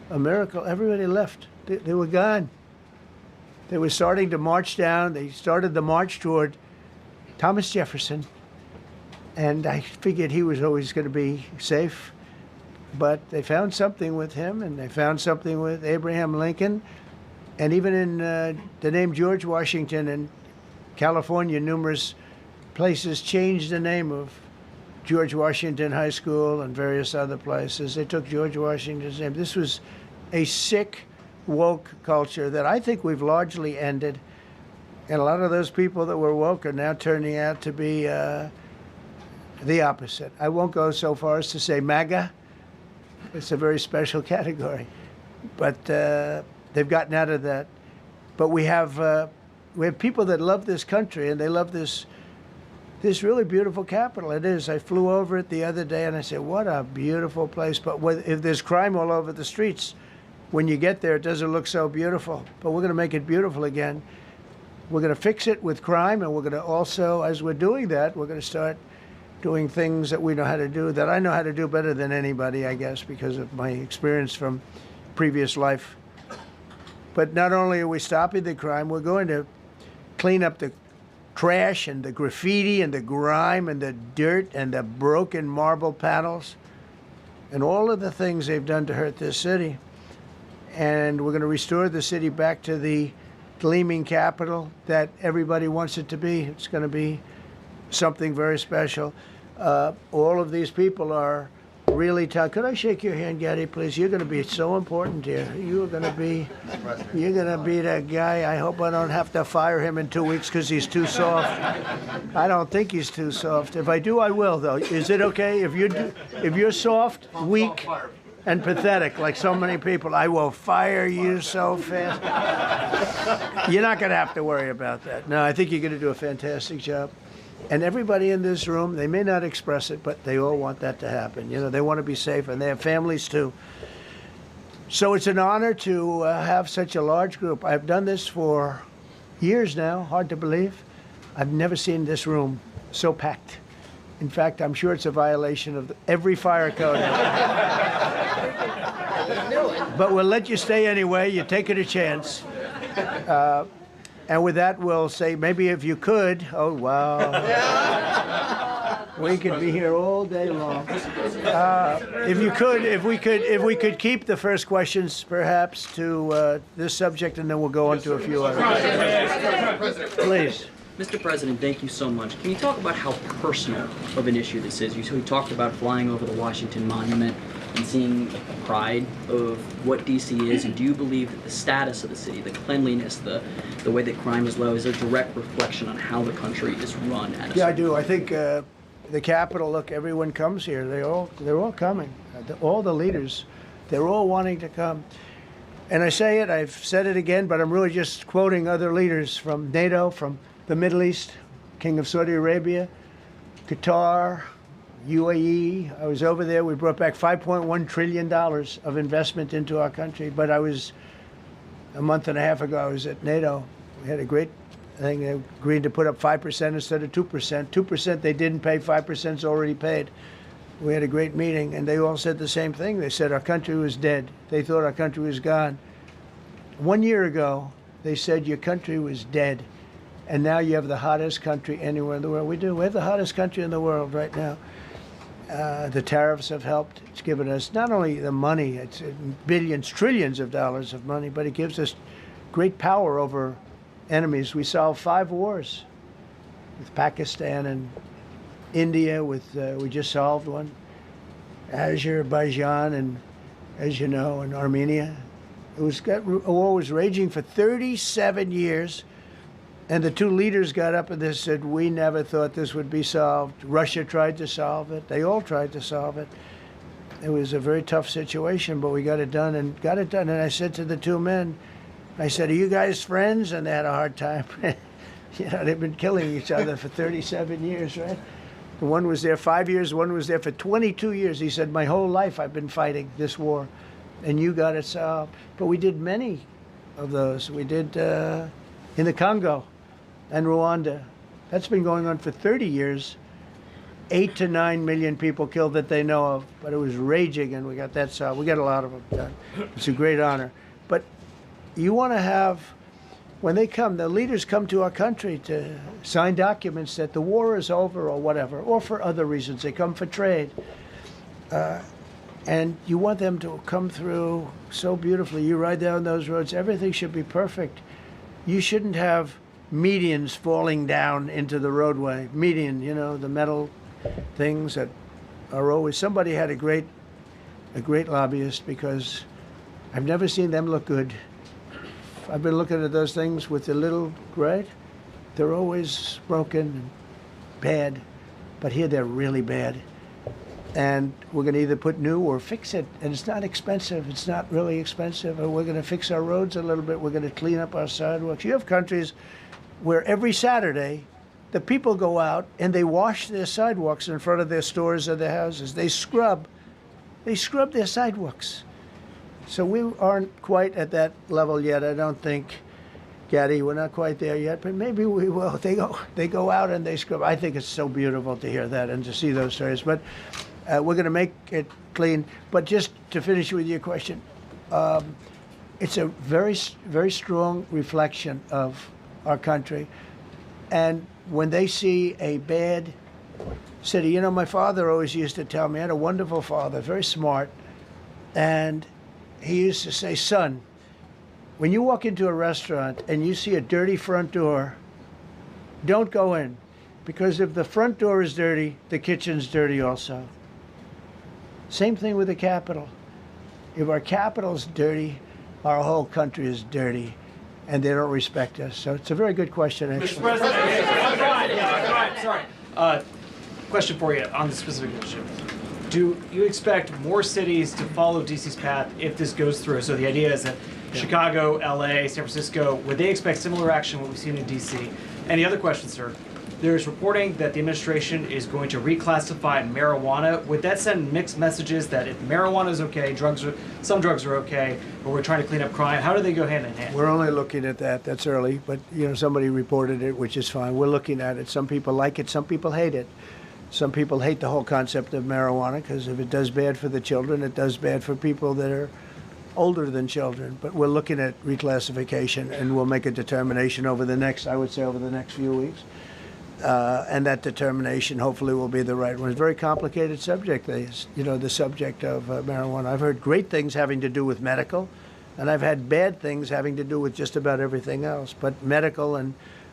a miracle. Everybody left. They were gone. They were starting to march down. They started the march toward Thomas Jefferson. And I figured he was always going to be safe. But they found something with him, and they found something with Abraham Lincoln. And even in the name George Washington in California, numerous places changed the name of George Washington High School and various other places. They took George Washington's name. This was a sick, woke culture that I think we've largely ended. And a lot of those people that were woke are now turning out to be the opposite. I won't go so far as to say MAGA. It's a very special category. But they've gotten out of that. But we have people that love this country, and they love this really beautiful capital. It is. I flew over it the other day, and I said, what a beautiful place. But if there's crime all over the streets, when you get there, it doesn't look so beautiful. But we're going to make it beautiful again. We're going to fix it with crime, and we're going to also, as we're doing that, we're going to start doing things that we know how to do, that I know how to do better than anybody, I guess, because of my experience from previous life. But not only are we stopping the crime, we're going to clean up the trash and the graffiti and the grime and the dirt and the broken marble panels and all of the things they've done to hurt this city. And we're going to restore the city back to the gleaming capital that everybody wants it to be. It's going to be something very special. All of these people are really tough. Could I shake your hand, Gaddy, please? You're going to be so important here. You're going to be that guy. I hope I don't have to fire him in 2 weeks because he's too soft. I don't think he's too soft. If I do, I will, though. Is it okay? If you're soft, weak, and pathetic, like so many people, I will fire you so fast. You're not going to have to worry about that. No, I think you're going to do a fantastic job. And everybody in this room, they may not express it, but they all want that to happen. You know, they want to be safe, and they have families too. So it's an honor to have such a large group. I've done this for years now, hard to believe. I've never seen this room so packed. In fact, I'm sure it's a violation of every fire code. But we'll let you stay anyway. You're taking a chance. And with that, we'll say, maybe if you could, oh, wow. We could be here all day long. If we could keep the first questions, perhaps, to this subject, and then we'll go on to a few others. Please. Mr. President, thank you so much. Can you talk about how personal of an issue this is? You talked about flying over the Washington Monument and seeing the pride of what D.C. is, and do you believe that the status of the city, the cleanliness, the way that crime is low, is a direct reflection on how the country is run? Yeah, I do. I think the Capitol, look, everyone comes here. They're all coming. All the leaders, they're all wanting to come. And I say it, I've said it again, but I'm really just quoting other leaders from NATO, from the Middle East, King of Saudi Arabia, Qatar, UAE. I was over there. We brought back $5.1 trillion of investment into our country. But a month and a half ago, I was at NATO. We had a great thing. They agreed to put up 5% instead of 2%. 2% they didn't pay, 5%'s already paid. We had a great meeting, and they all said the same thing. They said our country was dead. They thought our country was gone. 1 year ago, they said your country was dead. And now you have the hottest country anywhere in the world. We do. We have the hottest country in the world right now. The tariffs have helped. It's given us not only the money, it's billions, trillions of dollars of money, but it gives us great power over enemies. We solved 5 wars with Pakistan and India. We just solved one. Azerbaijan and, as you know, in Armenia. A war was raging for 37 years, and the two leaders got up and they said, we never thought this would be solved. Russia tried to solve it. They all tried to solve it. It was a very tough situation, but we got it done. And I said to the two men, I said, are you guys friends? And they had a hard time. You know, they've been killing each other for 37 years, right? The one was there 5 years, one was there for 22 years. He said, my whole life I've been fighting this war, and you got it solved. But we did many of those. We did in the Congo and Rwanda. That's been going on for 30 years. 8 to 9 million people killed that they know of, but it was raging, and we got that solved. We got a lot of them done. It's a great honor. But you want to have, when they come, the leaders come to our country to sign documents that the war is over or whatever, or for other reasons. They come for trade. And you want them to come through so beautifully. You ride down those roads, everything should be perfect. You shouldn't have medians falling down into the roadway. Median, you know, the metal things that are always, somebody had a great lobbyist, because I've never seen them look good. I've been looking at those things with the little, right? They're always broken and bad, but here they're really bad. And we're going to either put new or fix it, and it's not expensive. It's not really expensive. And we're going to fix our roads a little bit. We're going to clean up our sidewalks. You have countries where every Saturday the people go out and they wash their sidewalks in front of their stores or their houses. They scrub their sidewalks. So we aren't quite at that level yet, I don't think, Gaddy. We're not quite there yet, but maybe we will. They go out and they scrub. I think it's so beautiful to hear that and to see those stories. But we're going to make it clean. But just to finish with your question, it's a very, very strong reflection of our country. And when they see a bad city, you know, my father always used to tell me, I had a wonderful father, very smart, and he used to say, son, when you walk into a restaurant and you see a dirty front door, don't go in, because if the front door is dirty, the kitchen's dirty also. Same thing with the Capitol. If our Capitol's dirty, our whole country is dirty, and they don't respect us. So it's a very good question, actually. Mr. President, sorry. Question for you on the specific issue. Do you expect more cities to follow DC's path if this goes through? So the idea is that Chicago, LA, San Francisco, would they expect similar action what we've seen in DC? And the other question, sir, there's reporting that the administration is going to reclassify marijuana. Would that send mixed messages that if marijuana is okay, some drugs are okay, but we're trying to clean up crime? How do they go hand in hand? We're only looking at that. That's early, but you know, somebody reported it, which is fine. We're looking at it. Some people like it. Some people hate it. Some people hate the whole concept of marijuana, because if it does bad for the children, it does bad for people that are older than children. But we're looking at reclassification, and we'll make a determination over the next few weeks. And that determination hopefully will be the right one. It's a very complicated subject, the subject of marijuana. I've heard great things having to do with medical, and I've had bad things having to do with just about everything else. But medical and,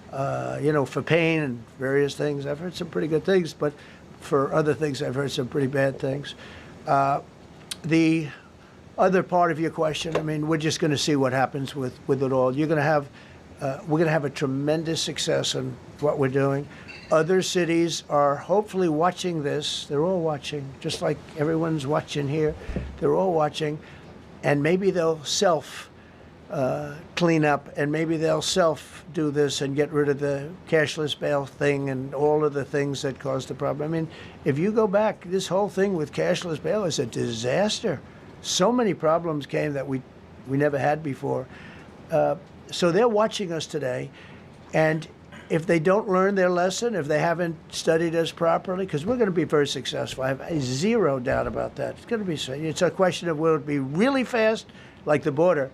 for pain and various things, I've heard some pretty good things, but for other things, I've heard some pretty bad things. The other part of your question, I mean, we're just going to see what happens with it all. We're going to have a tremendous success in what we're doing. Other cities are hopefully watching this. They're all watching, just like everyone's watching here. They're all watching, and maybe they'll clean up, and maybe they'll do this and get rid of the cashless bail thing and all of the things that caused the problem. I mean, if you go back, this whole thing with cashless bail is a disaster. So many problems came that we never had before. So they're watching us today, and if they don't learn their lesson, if they haven't studied us properly, because we're going to be very successful. I have zero doubt about that. It's going to be. It's a question of will it be really fast, like the border.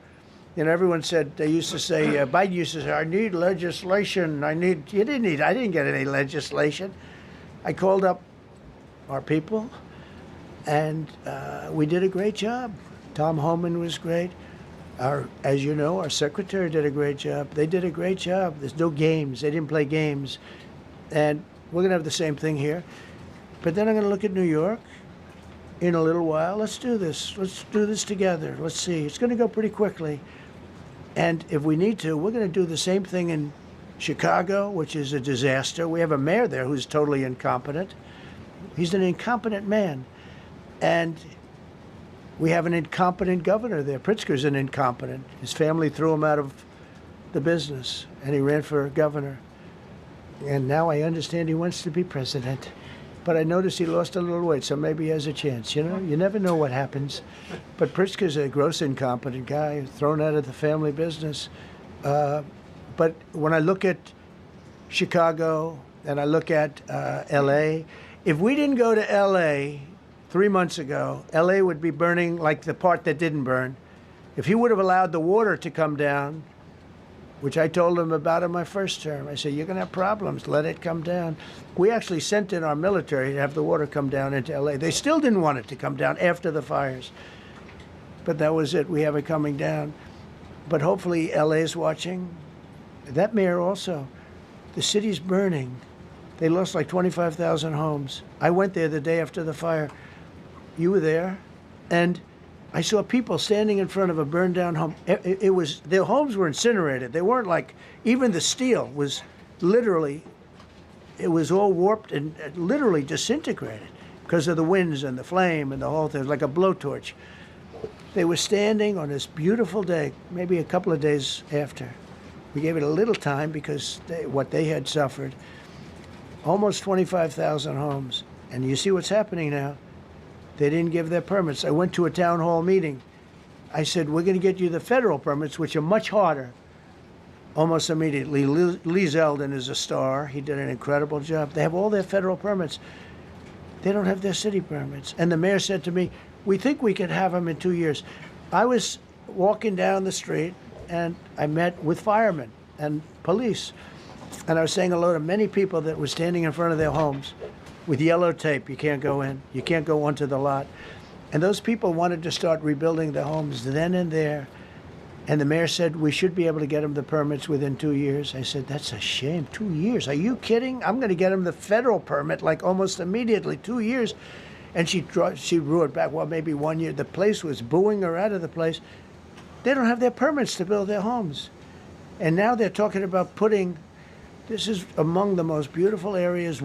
You know, everyone said, they used to say, Biden used to say, I need legislation. I didn't get any legislation. I called up our people, and we did a great job. Tom Homan was great. As you know, our secretary did a great job. They did a great job. There's no games. They didn't play games. And we're going to have the same thing here. But then I'm going to look at New York. in a little while. Let's do this. Let's do this together. Let's see. It's going to go pretty quickly. And if we need to, we're going to do the same thing in Chicago, which is a disaster. We have a mayor there who's totally incompetent. He's an incompetent man. And we have an incompetent governor there. Pritzker's an incompetent. His family threw him out of the business, and he ran for governor. And now I understand he wants to be president. But I noticed he lost a little weight, so maybe he has a chance. You know, you never know what happens. But Pritzker's a gross incompetent guy, thrown out of the family business. But when I look at Chicago and I look at L.A., if we didn't go to L.A. 3 months ago, L.A. would be burning like the part that didn't burn. If he would have allowed the water to come down, which I told him about in my first term. I said, you're going to have problems. Let it come down. We actually sent in our military to have the water come down into L.A. They still didn't want it to come down after the fires. But that was it. We have it coming down. But hopefully L.A. is watching. That mayor also. The city's burning. They lost like 25,000 homes. I went there the day after the fire. You were there. And I saw people standing in front of a burned down home. It was, their homes were incinerated. They weren't like, even the steel was literally, it was all warped and literally disintegrated because of the winds and the flame and the whole thing. It was like a blowtorch. They were standing on this beautiful day, maybe a couple of days after. We gave it a little time because what they had suffered. Almost 25,000 homes. And you see what's happening now. They didn't give their permits. I went to a town hall meeting. I said, we're going to get you the federal permits, which are much harder. Almost immediately. Lee Zeldin is a star. He did an incredible job. They have all their federal permits. They don't have their city permits. And the mayor said to me, we think we can have them in 2 years. I was walking down the street, and I met with firemen and police. And I was saying hello to many people that were standing in front of their homes with yellow tape. You can't go in. You can't go onto the lot. And those people wanted to start rebuilding their homes then and there. And the mayor said, we should be able to get them the permits within 2 years. I said, that's a shame. 2 years? Are you kidding? I'm going to get them the federal permit like almost immediately. 2 years. And she drew it back. Well, maybe 1 year. The place was booing her out of the place. They don't have their permits to build their homes. And now they're talking about putting, this is among the most beautiful areas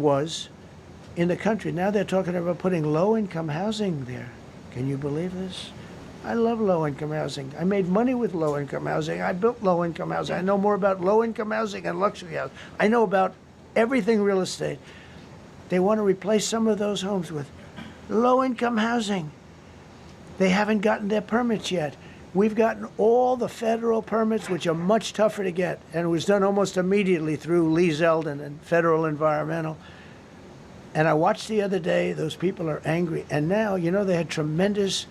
in the country. Now they're talking about putting low-income housing there. Can you believe this? I love low-income housing. I made money with low-income housing. I built low-income housing. I know more about low-income housing and luxury housing. I know about everything real estate. They want to replace some of those homes with low-income housing. They haven't gotten their permits yet. We've gotten all the federal permits, which are much tougher to get, and it was done almost immediately through Lee Zeldin and Federal Environmental. And I watched the other day, those people are angry. And now, you know, they had tremendous,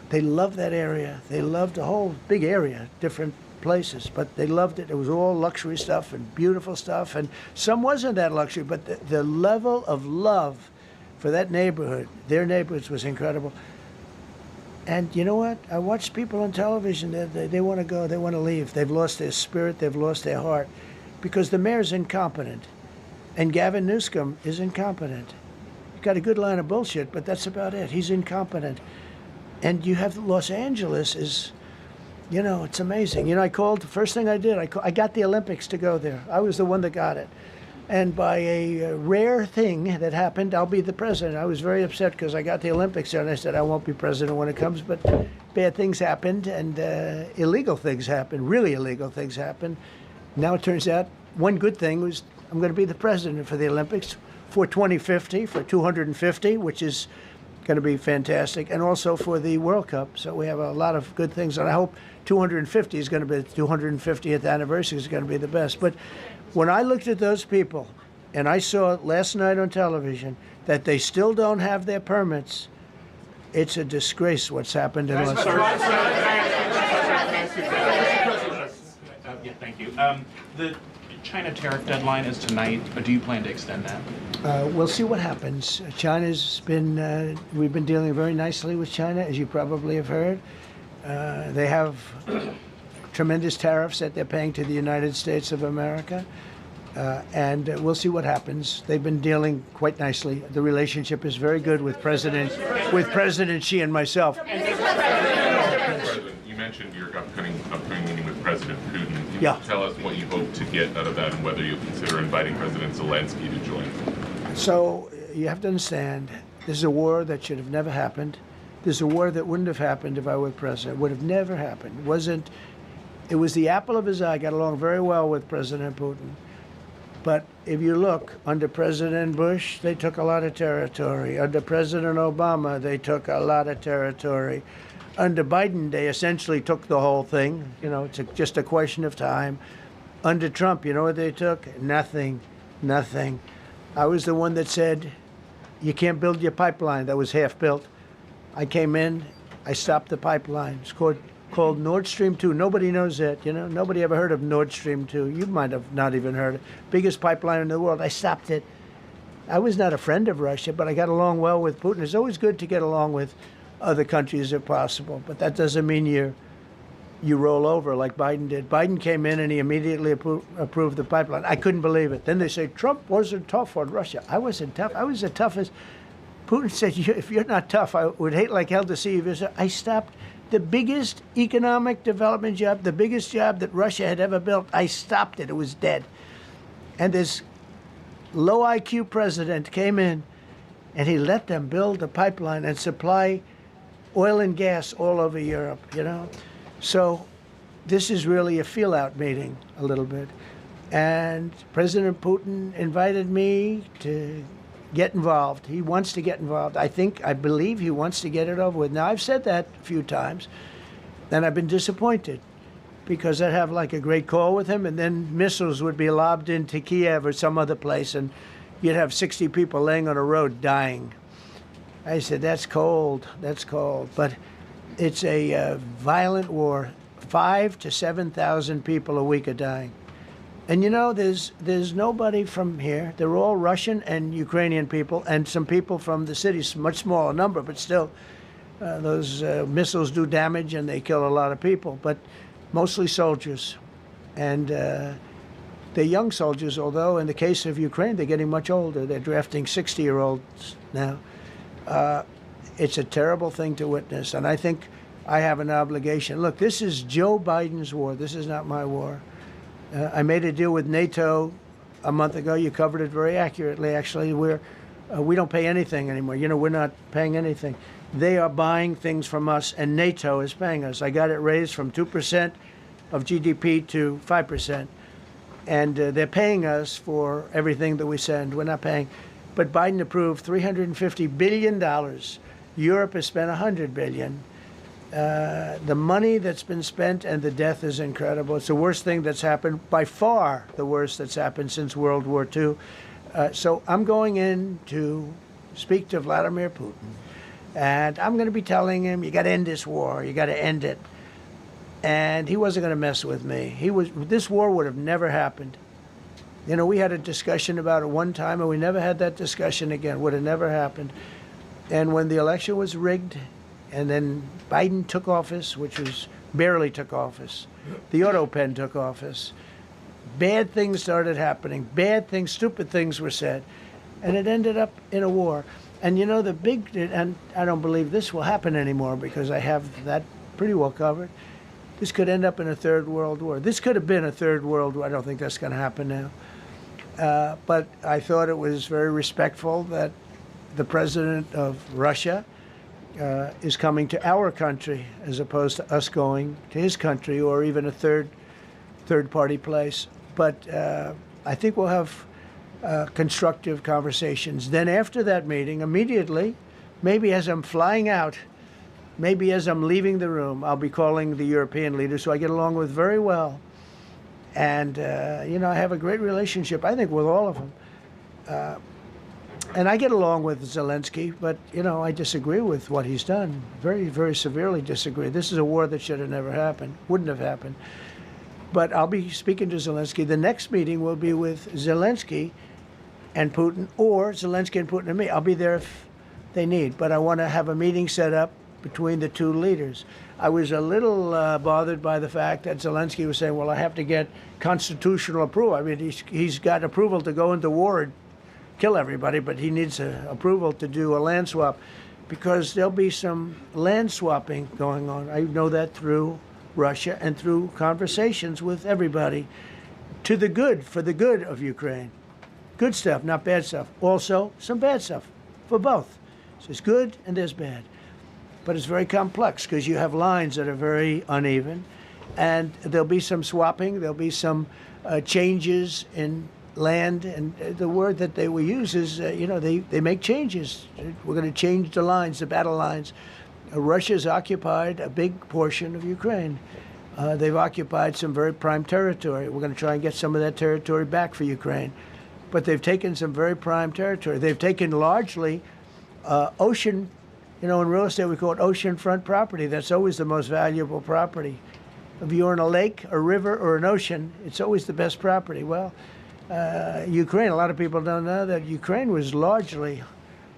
they loved that area. They loved the whole big area, different places, but they loved it. It was all luxury stuff and beautiful stuff. And some wasn't that luxury, but the level of love for that neighborhood, their neighborhoods, was incredible. And you know what? I watched people on television, they want to go, they want to leave. They've lost their spirit, they've lost their heart, because the mayor's incompetent. And Gavin Newsom is incompetent. He's got a good line of bullshit, but that's about it. He's incompetent. And you have Los Angeles is, you know, it's amazing. You know, I called, the first thing I did, I got the Olympics to go there. I was the one that got it. And by a rare thing that happened, I'll be the president. I was very upset because I got the Olympics there, and I said, I won't be president when it comes, but bad things happened, and illegal things happened, really illegal things happened. Now it turns out one good thing was I'm going to be the president for the Olympics for 2050, for 250, which is going to be fantastic, and also for the World Cup. So we have a lot of good things, and I hope 250 is going to be, the 250th anniversary is going to be the best. But when I looked at those people, and I saw last night on television that they still don't have their permits, it's a disgrace what's happened in Los Angeles. Yeah, thank you. The China tariff deadline is tonight. Do you plan to extend that? We'll see what happens. China's been, we've been dealing very nicely with China, as you probably have heard. They have tremendous tariffs that they're paying to the United States of America. And we'll see what happens. They've been dealing quite nicely. The relationship is very good with President Xi and myself. President, you mentioned your upcoming meeting with President Putin. Can you tell us what you hope to get out of that and whether you'll consider inviting President Zelensky to join? So you have to understand, this is a war that should have never happened. This is a war that wouldn't have happened if I were president. It would have never happened. It was the apple of his eye. I got along very well with President Putin. But if you look, under President Bush, they took a lot of territory. Under President Obama, they took a lot of territory. Under Biden, they essentially took the whole thing. You know, it's just a question of time. Under Trump, you know what they took? Nothing. Nothing. I was the one that said, you can't build your pipeline. That was half built. I came in, I stopped the pipeline. It's called Nord Stream 2. Nobody knows that, you know. Nobody ever heard of Nord Stream 2. You might have not even heard it. Biggest pipeline in the world. I stopped it. I was not a friend of Russia, but I got along well with Putin. It's always good to get along with other countries if possible, but that doesn't mean you roll over like Biden did. Biden came in and he immediately approved the pipeline. I couldn't believe it. Then they say Trump wasn't tough on Russia. I wasn't tough. I was the toughest. Putin said, if you're not tough, I would hate like hell to see you. I stopped the biggest economic development job, the biggest job that Russia had ever built. I stopped it. It was dead. And this low IQ president came in and he let them build the pipeline and supply oil and gas all over Europe, you know. So this is really a feel-out meeting a little bit. And President Putin invited me to get involved. He wants to get involved. I believe he wants to get it over with. Now, I've said that a few times, and I've been disappointed because I'd have like a great call with him, and then missiles would be lobbed into Kiev or some other place, and you'd have 60 people laying on a road dying. I said, that's cold, that's cold. But it's a violent war. 5,000 to 7,000 people a week are dying. And you know, there's nobody from here. They're all Russian and Ukrainian people, and some people from the cities, much smaller number, but still, those missiles do damage and they kill a lot of people, but mostly soldiers. And they're young soldiers, although in the case of Ukraine, they're getting much older. They're drafting 60-year-olds now. It's a terrible thing to witness, and I think I have an obligation. Look, this is Joe Biden's war. This is not my war. I made a deal with NATO a month ago. You covered it very accurately, actually. We don't pay anything anymore. You know, we're not paying anything. They are buying things from us, and NATO is paying us. I got it raised from 2% of GDP to 5%. And they're paying us for everything that we send. We're not paying. But Biden approved $350 billion. Europe has spent $100 billion. The money that's been spent and the death is incredible. It's the worst thing that's happened, by far the worst that's happened since World War II. So I'm going in to speak to Vladimir Putin. And I'm going to be telling him, you got to end this war. You got to end it. And he wasn't going to mess with me. This war would have never happened. You know, we had a discussion about it one time, and we never had that discussion again. Would have never happened. And when the election was rigged, and then Biden took office, which was barely took office. The auto pen took office. Bad things started happening. Bad things, stupid things were said. And it ended up in a war. And you know, and I don't believe this will happen anymore because I have that pretty well covered. This could end up in a third world war. This could have been a third world war. I don't think that's going to happen now. But I thought it was very respectful that the president of Russia is coming to our country as opposed to us going to his country or even a third-party place. But I think we'll have constructive conversations. Then after that meeting, immediately, maybe as I'm flying out, maybe as I'm leaving the room, I'll be calling the European leaders who I get along with very well. And, you know, I have a great relationship, I think, with all of them. And I get along with Zelensky, but, you know, I disagree with what he's done. Very, very severely disagree. This is a war that should have never happened, wouldn't have happened. But I'll be speaking to Zelensky. The next meeting will be with Zelensky and Putin, or Zelensky and Putin and me. I'll be there if they need. But I want to have a meeting set up between the two leaders. I was a little bothered by the fact that Zelensky was saying, well, I have to get constitutional approval. I mean, he's got approval to go into war and kill everybody, but he needs approval to do a land swap, because there'll be some land swapping going on. I know that through Russia and through conversations with everybody, to the good, for the good of Ukraine. Good stuff, not bad stuff. Also, some bad stuff for both. So there's good and there's bad. But it's very complex because you have lines that are very uneven, and there'll be some swapping, there'll be some changes in land, and the word that they will use is, they make changes. We're going to change the lines, the battle lines. Russia's occupied a big portion of Ukraine. They've occupied some very prime territory. We're going to try and get some of that territory back for Ukraine. But they've taken some very prime territory. They've taken largely ocean, in real estate we call it oceanfront property. That's always the most valuable property. If you're in a lake, a river, or an ocean, it's always the best property. Well, Ukraine, a lot of people don't know that Ukraine was largely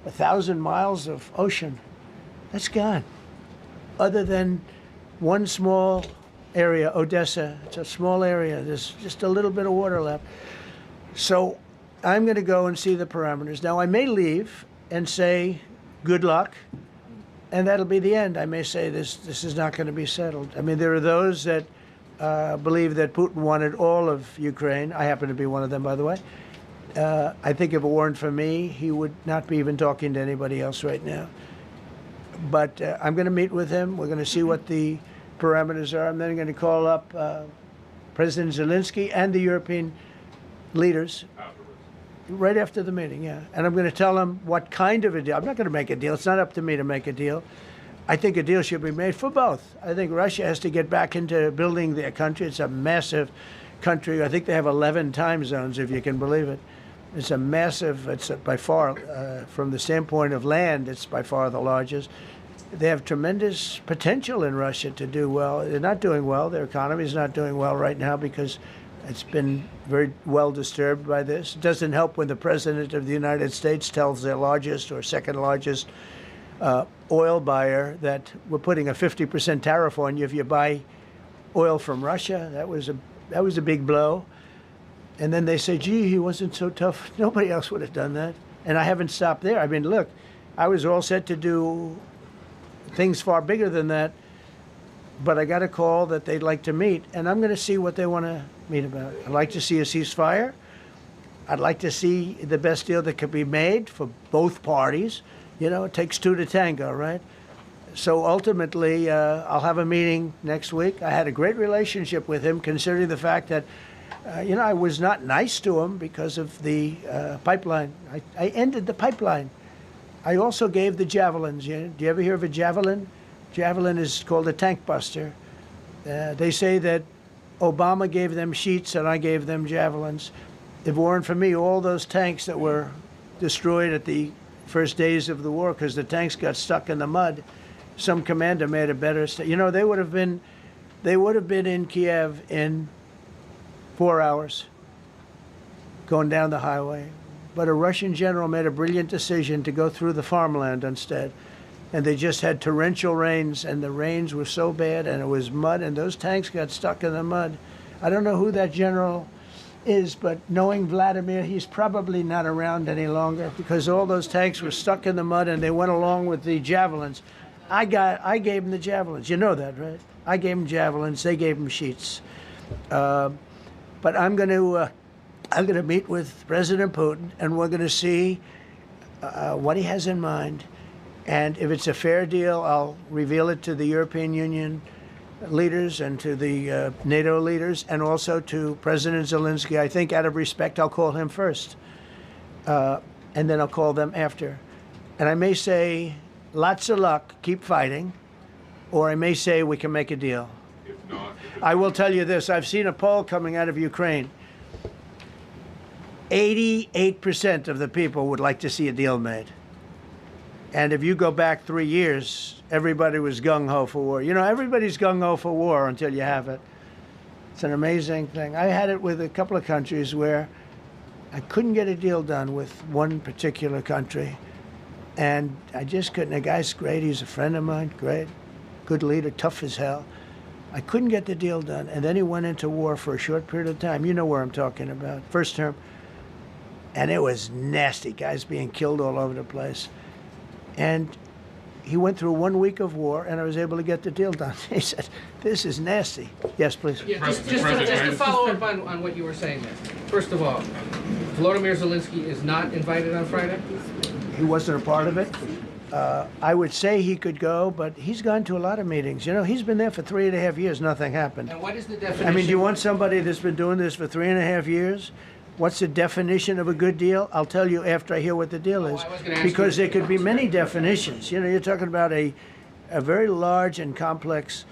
1,000 miles of ocean. That's gone. Other than one small area, Odessa, it's a small area. There's just a little bit of water left. So I'm going to go and see the parameters. Now, I may leave and say, good luck, and that'll be the end. I may say this is not going to be settled. I mean, there are those that believe that Putin wanted all of Ukraine. I happen to be one of them, by the way. I think if it weren't for me, he would not be even talking to anybody else right now. But I'm going to meet with him. We're going to see what the parameters are. I'm then going to call up President Zelensky and the European leaders right after the meeting, yeah. And I'm going to tell them what kind of a deal. I'm not going to make a deal. It's not up to me to make a deal. I think a deal should be made for both. I think Russia has to get back into building their country. It's a massive country. I think they have 11 time zones, if you can believe it. It's a massive, it's by far, from the standpoint of land, it's by far the largest. They have tremendous potential in Russia to do well. They're not doing well. Their economy is not doing well right now because it's been very well disturbed by this. It doesn't help when the President of the United States tells their largest or second largest oil buyer that we're putting a 50% tariff on you if you buy oil from Russia. That was a big blow. And then they say, gee, he wasn't so tough. Nobody else would have done that. And I haven't stopped there. I mean, look, I was all set to do things far bigger than that, but I got a call that they'd like to meet, and I'm going to see what they want to meet about. I'd like to see a ceasefire. I'd like to see the best deal that could be made for both parties. It takes two to tango, right? So ultimately, I'll have a meeting next week. I had a great relationship with him, considering the fact that I was not nice to him because of the pipeline. I ended the pipeline. I also gave the javelins. Do you ever hear of a javelin? Javelin is called a tank buster. They say that Obama gave them sheets and I gave them javelins. If it weren't for me, all those tanks that were destroyed at the first days of the war because the tanks got stuck in the mud, some commander made a better. They would have been in Kiev in 4 hours going down the highway. But a Russian general made a brilliant decision to go through the farmland instead. And they just had torrential rains, and the rains were so bad, and it was mud, and those tanks got stuck in the mud. I don't know who that general is, but knowing Vladimir, he's probably not around any longer because all those tanks were stuck in the mud, and they went along with the javelins. I gave them the javelins. You know that, right? I gave them javelins. They gave them sheets. But I'm going to meet with President Putin, and we're going to see what he has in mind. And if it's a fair deal, I'll reveal it to the European Union leaders and to the NATO leaders and also to President Zelensky. I think out of respect, I'll call him first. And then I'll call them after. And I may say, lots of luck, keep fighting. Or I may say we can make a deal. If not, I will tell you this. I've seen a poll coming out of Ukraine. 88% of the people would like to see a deal made. And if you go back 3 years, everybody was gung-ho for war. Everybody's gung-ho for war until you have it. It's an amazing thing. I had it with a couple of countries where I couldn't get a deal done with one particular country. And I just couldn't. The guy's great. He's a friend of mine. Great. good leader, tough as hell. I couldn't get the deal done. And then he went into war for a short period of time. You know where I'm talking about. First term. And it was nasty. Guys being killed all over the place. And he went through 1 week of war, and I was able to get the deal done. He said, this is nasty. Yes, please. Yeah, just to follow up on what you were saying there. First of all, Volodymyr Zelensky is not invited on Friday? He wasn't a part of it. I would say he could go, but he's gone to a lot of meetings. You know, he's been there for 3.5 years. Nothing happened. And what is the definition? I mean, do you want somebody that's been doing this for 3.5 years? What's the definition of a good deal? I'll tell you after I hear what the deal is. Because there could be many definitions. You know, you're talking about a very large and complex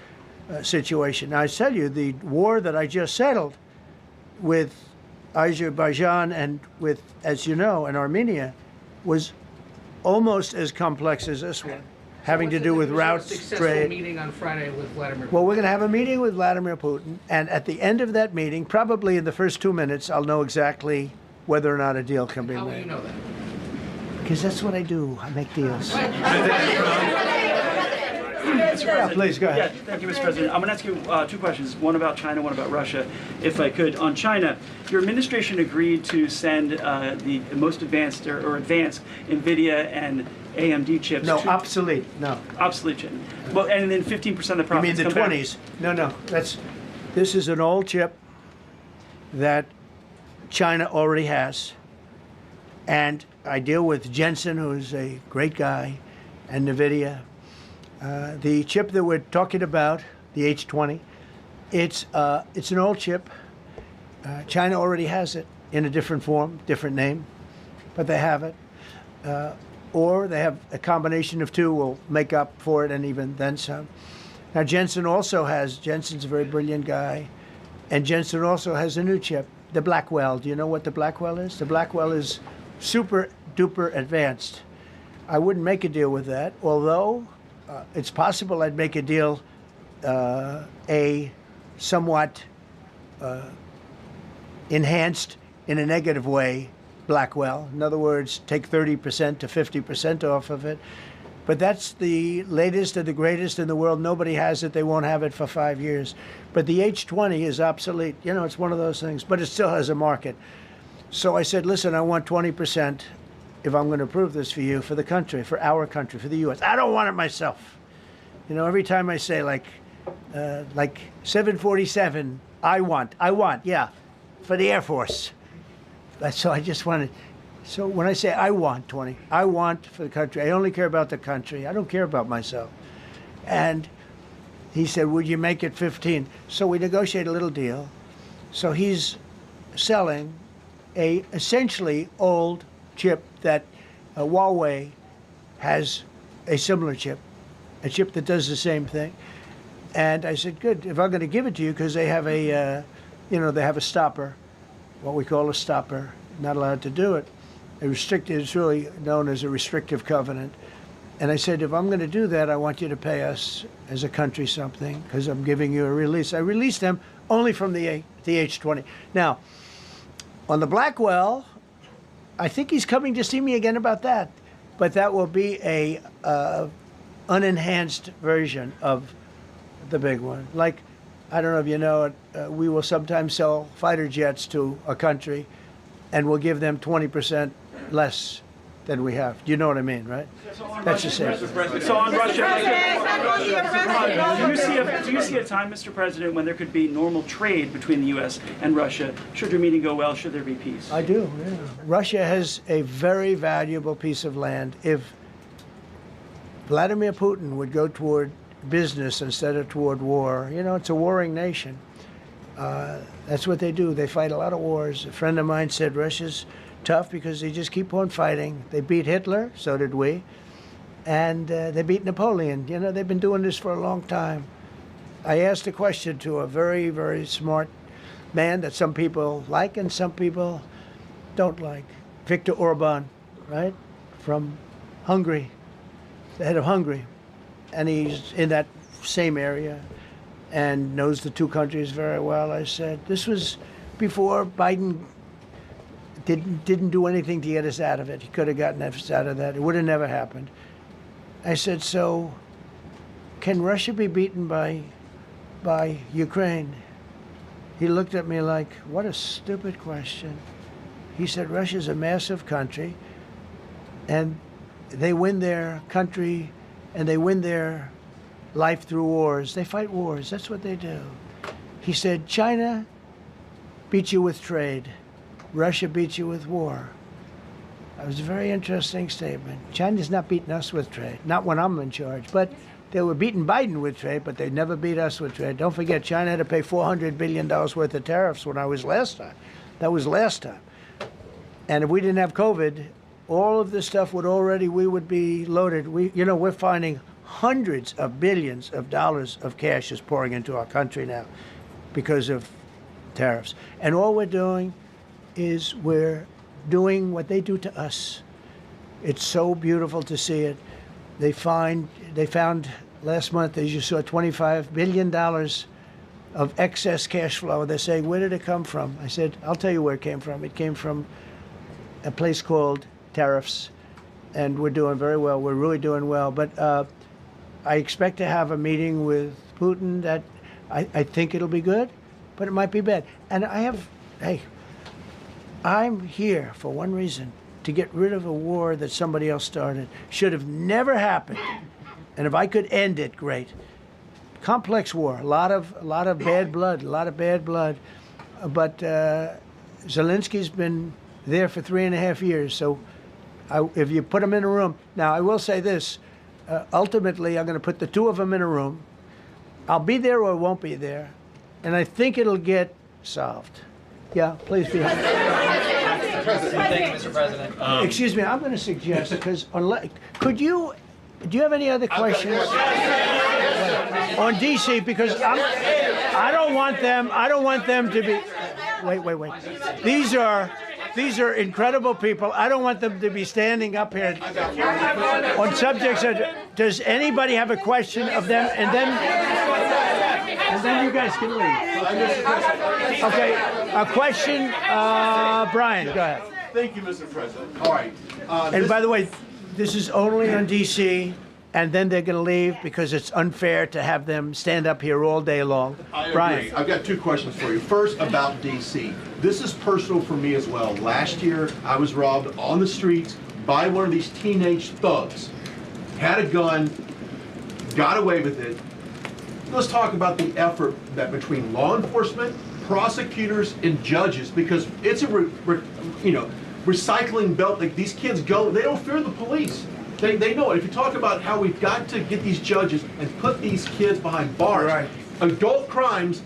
situation. Now, I tell you, the war that I just settled with Azerbaijan and with, as you know, and Armenia was almost as complex as this one, having to do with routes, trade. Meeting on Friday with Vladimir Putin. Well, we're going to have a meeting with Vladimir Putin, and at the end of that meeting, probably in the first 2 minutes, I'll know exactly whether or not a deal can be made. How will you know that? Because that's what I do. I make deals. Yeah, please, go ahead. Yeah, thank you, Mr. President. I'm going to ask you 2 questions, one about China, one about Russia, if I could. On China, your administration agreed to send the most advanced or advanced NVIDIA and AMD chips. No, obsolete. No. Obsolete chip. Well, and then 15% of the profits. You mean the 20s? No. This is an old chip that China already has. And I deal with Jensen, who's a great guy, and NVIDIA. The chip that we're talking about, the H20, it's an old chip. China already has it in a different form, different name, but they have it. Or they have a combination of two will make up for it and even then some. Now Jensen's a very brilliant guy, and Jensen also has a new chip, the Blackwell. Do you know what the Blackwell is? The Blackwell is super duper advanced. I wouldn't make a deal with that, although it's possible I'd make a deal, a somewhat enhanced in a negative way Blackwell. In other words, take 30% to 50% off of it. But that's the latest and the greatest in the world. Nobody has it. They won't have it for 5 years. But the H20 is obsolete. You know, it's one of those things, but it still has a market. So I said, listen, I want 20% if I'm going to approve this for you, for the country, for our country, for the U.S. I don't want it myself. You know, every time I say like 747, I want, yeah, for the Air Force. So I just wanted, so when I say I want 20, I want for the country. I only care about the country. I don't care about myself. And he said, would you make it 15? So we negotiate a little deal. So he's selling a essentially old chip that Huawei has a similar chip, a chip that does the same thing. And I said, good, if I'm going to give it to you, because they have a, they have a stopper, what we call a stopper, not allowed to do it. It's really known as a restrictive covenant. And I said, if I'm going to do that, I want you to pay us as a country something, because I'm giving you a release. I released them only from the H20. Now, on the Blackwell, I think he's coming to see me again about that. But that will be a unenhanced version of the big one. Like, I don't know if you know it, we will sometimes sell fighter jets to a country and we'll give them 20% less than we have. Do you know what I mean, right? That's the same. So on Russia, do you see a time, Mr. President, when there could be normal trade between the U.S. and Russia? Should your meeting go well, should there be peace? I do, yeah. Russia has a very valuable piece of land. If Vladimir Putin would go toward business instead of toward war, you know, it's a warring nation. That's what they do. They fight a lot of wars. A friend of mine said Russia's tough because they just keep on fighting. They beat Hitler, so did we, and they beat Napoleon. You know, they've been doing this for a long time. I asked a question to a very, very smart man that some people like and some people don't like. Viktor Orban, right, from Hungary, the head of Hungary, and he's in that same area and knows the two countries very well. I said, this was before Biden didn't do anything to get us out of it. He could have gotten us out of that. It would have never happened. I said, so can Russia be beaten by Ukraine? He looked at me like, what a stupid question. He said, Russia's a massive country, and they win their country, and they win their life through wars. They fight wars. That's what they do. He said, China beats you with trade. Russia beats you with war. That was a very interesting statement. China's not beating us with trade, not when I'm in charge, but they were beating Biden with trade, but they never beat us with trade. Don't forget, China had to pay $400 billion worth of tariffs when I was last time. That was last time. And if we didn't have COVID, all of this stuff we would be loaded. We're finding hundreds of billions of dollars of cash is pouring into our country now because of tariffs. And all we're doing is we're doing what they do to us. It's so beautiful to see it. They found last month, as you saw, $25 billion of excess cash flow. They're saying, where did it come from? I said, I'll tell you where it came from. It came from a place called tariffs, and we're doing very well. We're really doing well. But I expect to have a meeting with Putin that I think it'll be good, but it might be bad. And I'm here for one reason, to get rid of a war that somebody else started. Should have never happened. And if I could end it, great. Complex war, a lot of bad blood, But Zelensky's been there for 3.5 years. So if you put him in a room, now I will say this, ultimately I'm going to put the two of them in a room. I'll be there or won't be there. And I think it'll get solved. Yeah, please be happy. Thank you, Mr. President. Excuse me, I'm going to suggest, because do you have any other questions on DC? Because I don't want them to be. Wait. These are incredible people. I don't want them to be standing up here on subjects. Does anybody have a question of them? And then you guys can leave. Okay, a question, Brian, go ahead. Thank you, Mr. President. All right. And by the way, this is only on DC, and then they're going to leave because it's unfair to have them stand up here all day long. I Brian. agree. I've got two questions for you. First, about DC. This is personal for me as well. Last year, I was robbed on the streets by one of these teenage thugs. Had a gun, got away with it. Let's talk about the effort that between law enforcement, prosecutors, and judges, because it's a recycling belt. Like, these kids go, they don't fear the police. They know it. If you talk about how we've got to get these judges and put these kids behind bars, right. Adult crimes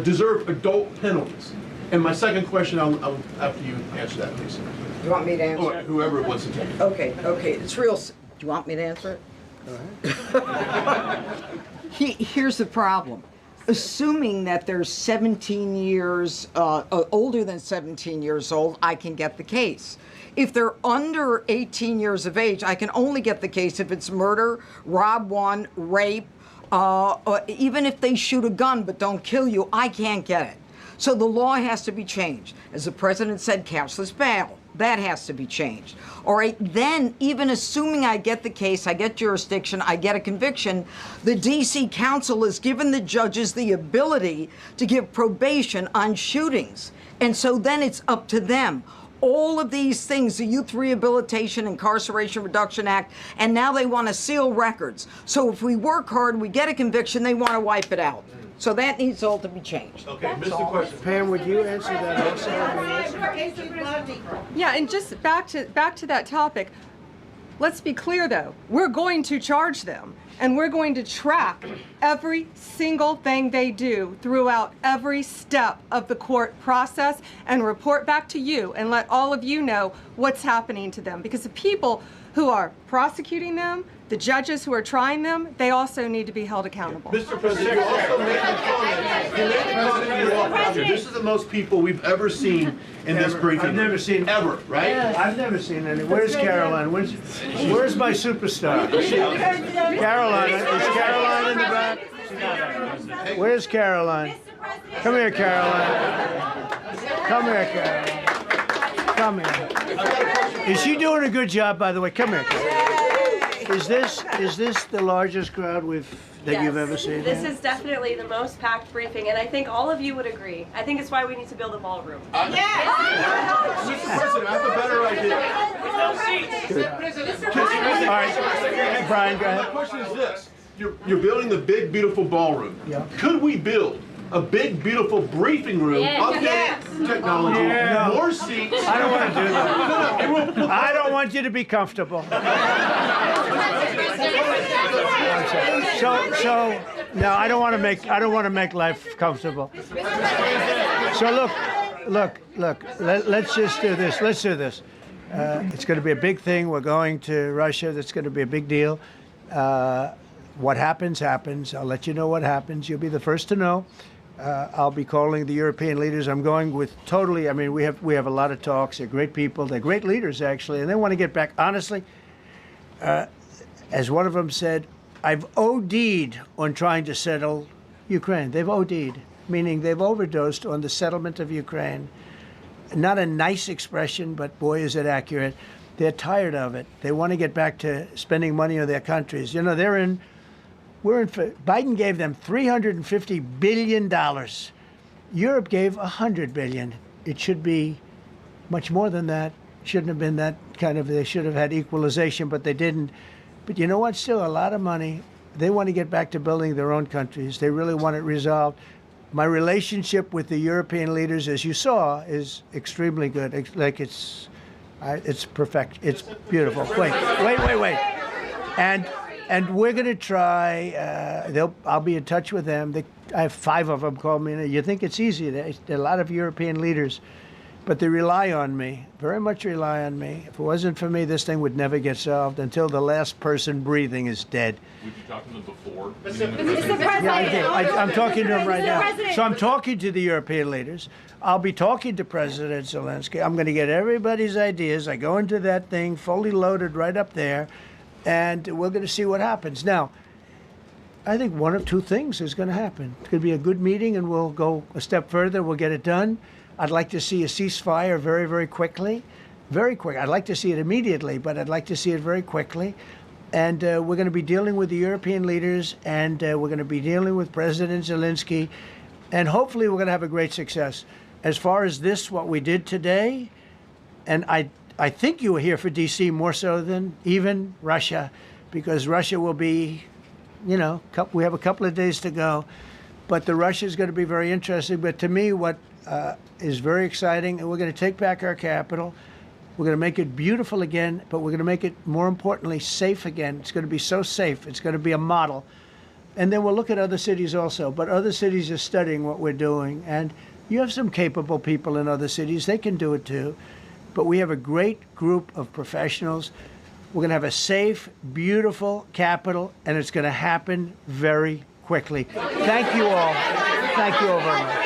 deserve adult penalties. And my second question, I'll after you answer that, please. You want me to answer? Or whoever wants to take it. Okay. It's real. Do you want me to answer it? Go ahead. Here's the problem. Assuming that they're 17 years, older than 17 years old, I can get the case. If they're under 18 years of age, I can only get the case if it's murder, rob one, rape, even if they shoot a gun but don't kill you, I can't get it. So the law has to be changed. As the president said, cashless bail. That has to be changed. All right, then, even assuming I get the case, I get jurisdiction, I get a conviction, the D.C. Council has given the judges the ability to give probation on shootings. And so then it's up to them. All of these things, the Youth Rehabilitation Incarceration Reduction Act, and now they want to seal records. So if we work hard, we get a conviction, they want to wipe it out. So that needs all to be changed. Okay, Mr. Question. Pam, would you answer that also? Yeah, and just back to that topic. Let's be clear, though. We're going to charge them, and we're going to track every single thing they do throughout every step of the court process and report back to you and let all of you know what's happening to them. Because the people who are prosecuting them, the judges who are trying them, they also need to be held accountable. Mr. President, you also made a comment. This is the most people we've ever seen in this briefing. I've never seen ever, right? Yeah. I've never seen any. Where's Caroline? Where's my superstar? Caroline. Is Caroline in the back? Where's Caroline? Come here, Caroline. Come here, Caroline. Come here. Is she doing a good job, by the way? Come here, Caroline. Is this the largest crowd that you've ever seen? This is definitely the most packed briefing, and I think all of you would agree. I think it's why we need to build a ballroom. Mr. President, I have a better idea. All right, Brian, go ahead. My question is this. You're building the big, beautiful ballroom. Yeah. Could we build a big, beautiful briefing room, updated technology, more seats? I don't want to do that. I don't want you to be comfortable. So no, I don't want to make life comfortable. So look. Let's just do this. Let's do this. It's going to be a big thing. We're going to Russia. That's going to be a big deal. What happens, happens. I'll let you know what happens. You'll be the first to know. I'll be calling the European leaders. I'm going with totally. I mean, we have a lot of talks. They're great people. They're great leaders, actually, and they want to get back. Honestly, as one of them said, I've OD'd on trying to settle Ukraine. They've OD'd, meaning they've overdosed on the settlement of Ukraine. Not a nice expression, but boy, is it accurate. They're tired of it. They want to get back to spending money on their countries. You know, Biden gave them $350 billion. Europe gave $100 billion. It should be much more than that. Shouldn't have been that kind of, they should have had equalization, but they didn't. But you know what? Still a lot of money. They want to get back to building their own countries. They really want it resolved. My relationship with the European leaders, as you saw, is extremely good. It's perfect. It's beautiful. Wait. And we're going to try. I'll be in touch with them. I have 5 of them call me. You think it's easy? There are a lot of European leaders, but they rely on me. Very much rely on me. If it wasn't for me, this thing would never get solved until the last person breathing is dead. Would you talk to them before? Mr. President. Yeah, I did. I'm talking to them right now. So I'm talking to the European leaders. I'll be talking to President Zelensky. I'm going to get everybody's ideas. I go into that thing fully loaded right up there, and we're going to see what happens. Now, I think one of 2 things is going to happen. It's going to be a good meeting, and we'll go a step further. We'll get it done. I'd like to see a ceasefire very, very quickly. Very quick. I'd like to see it immediately, but I'd like to see it very quickly. And we're going to be dealing with the European leaders, and we're going to be dealing with President Zelensky, and hopefully we're going to have a great success. As far as this, what we did today, and I think you were here for D.C. more so than even Russia, because Russia will be, we have a couple of days to go, but the Russia is going to be very interesting. But to me, what is very exciting, and we're going to take back our capital. We're going to make it beautiful again, but we're going to make it, more importantly, safe again. It's going to be so safe. It's going to be a model. And then we'll look at other cities also. But other cities are studying what we're doing. And you have some capable people in other cities. They can do it too. But we have a great group of professionals. We're going to have a safe, beautiful capital, and it's going to happen very quickly. Thank you all. Thank you all very much.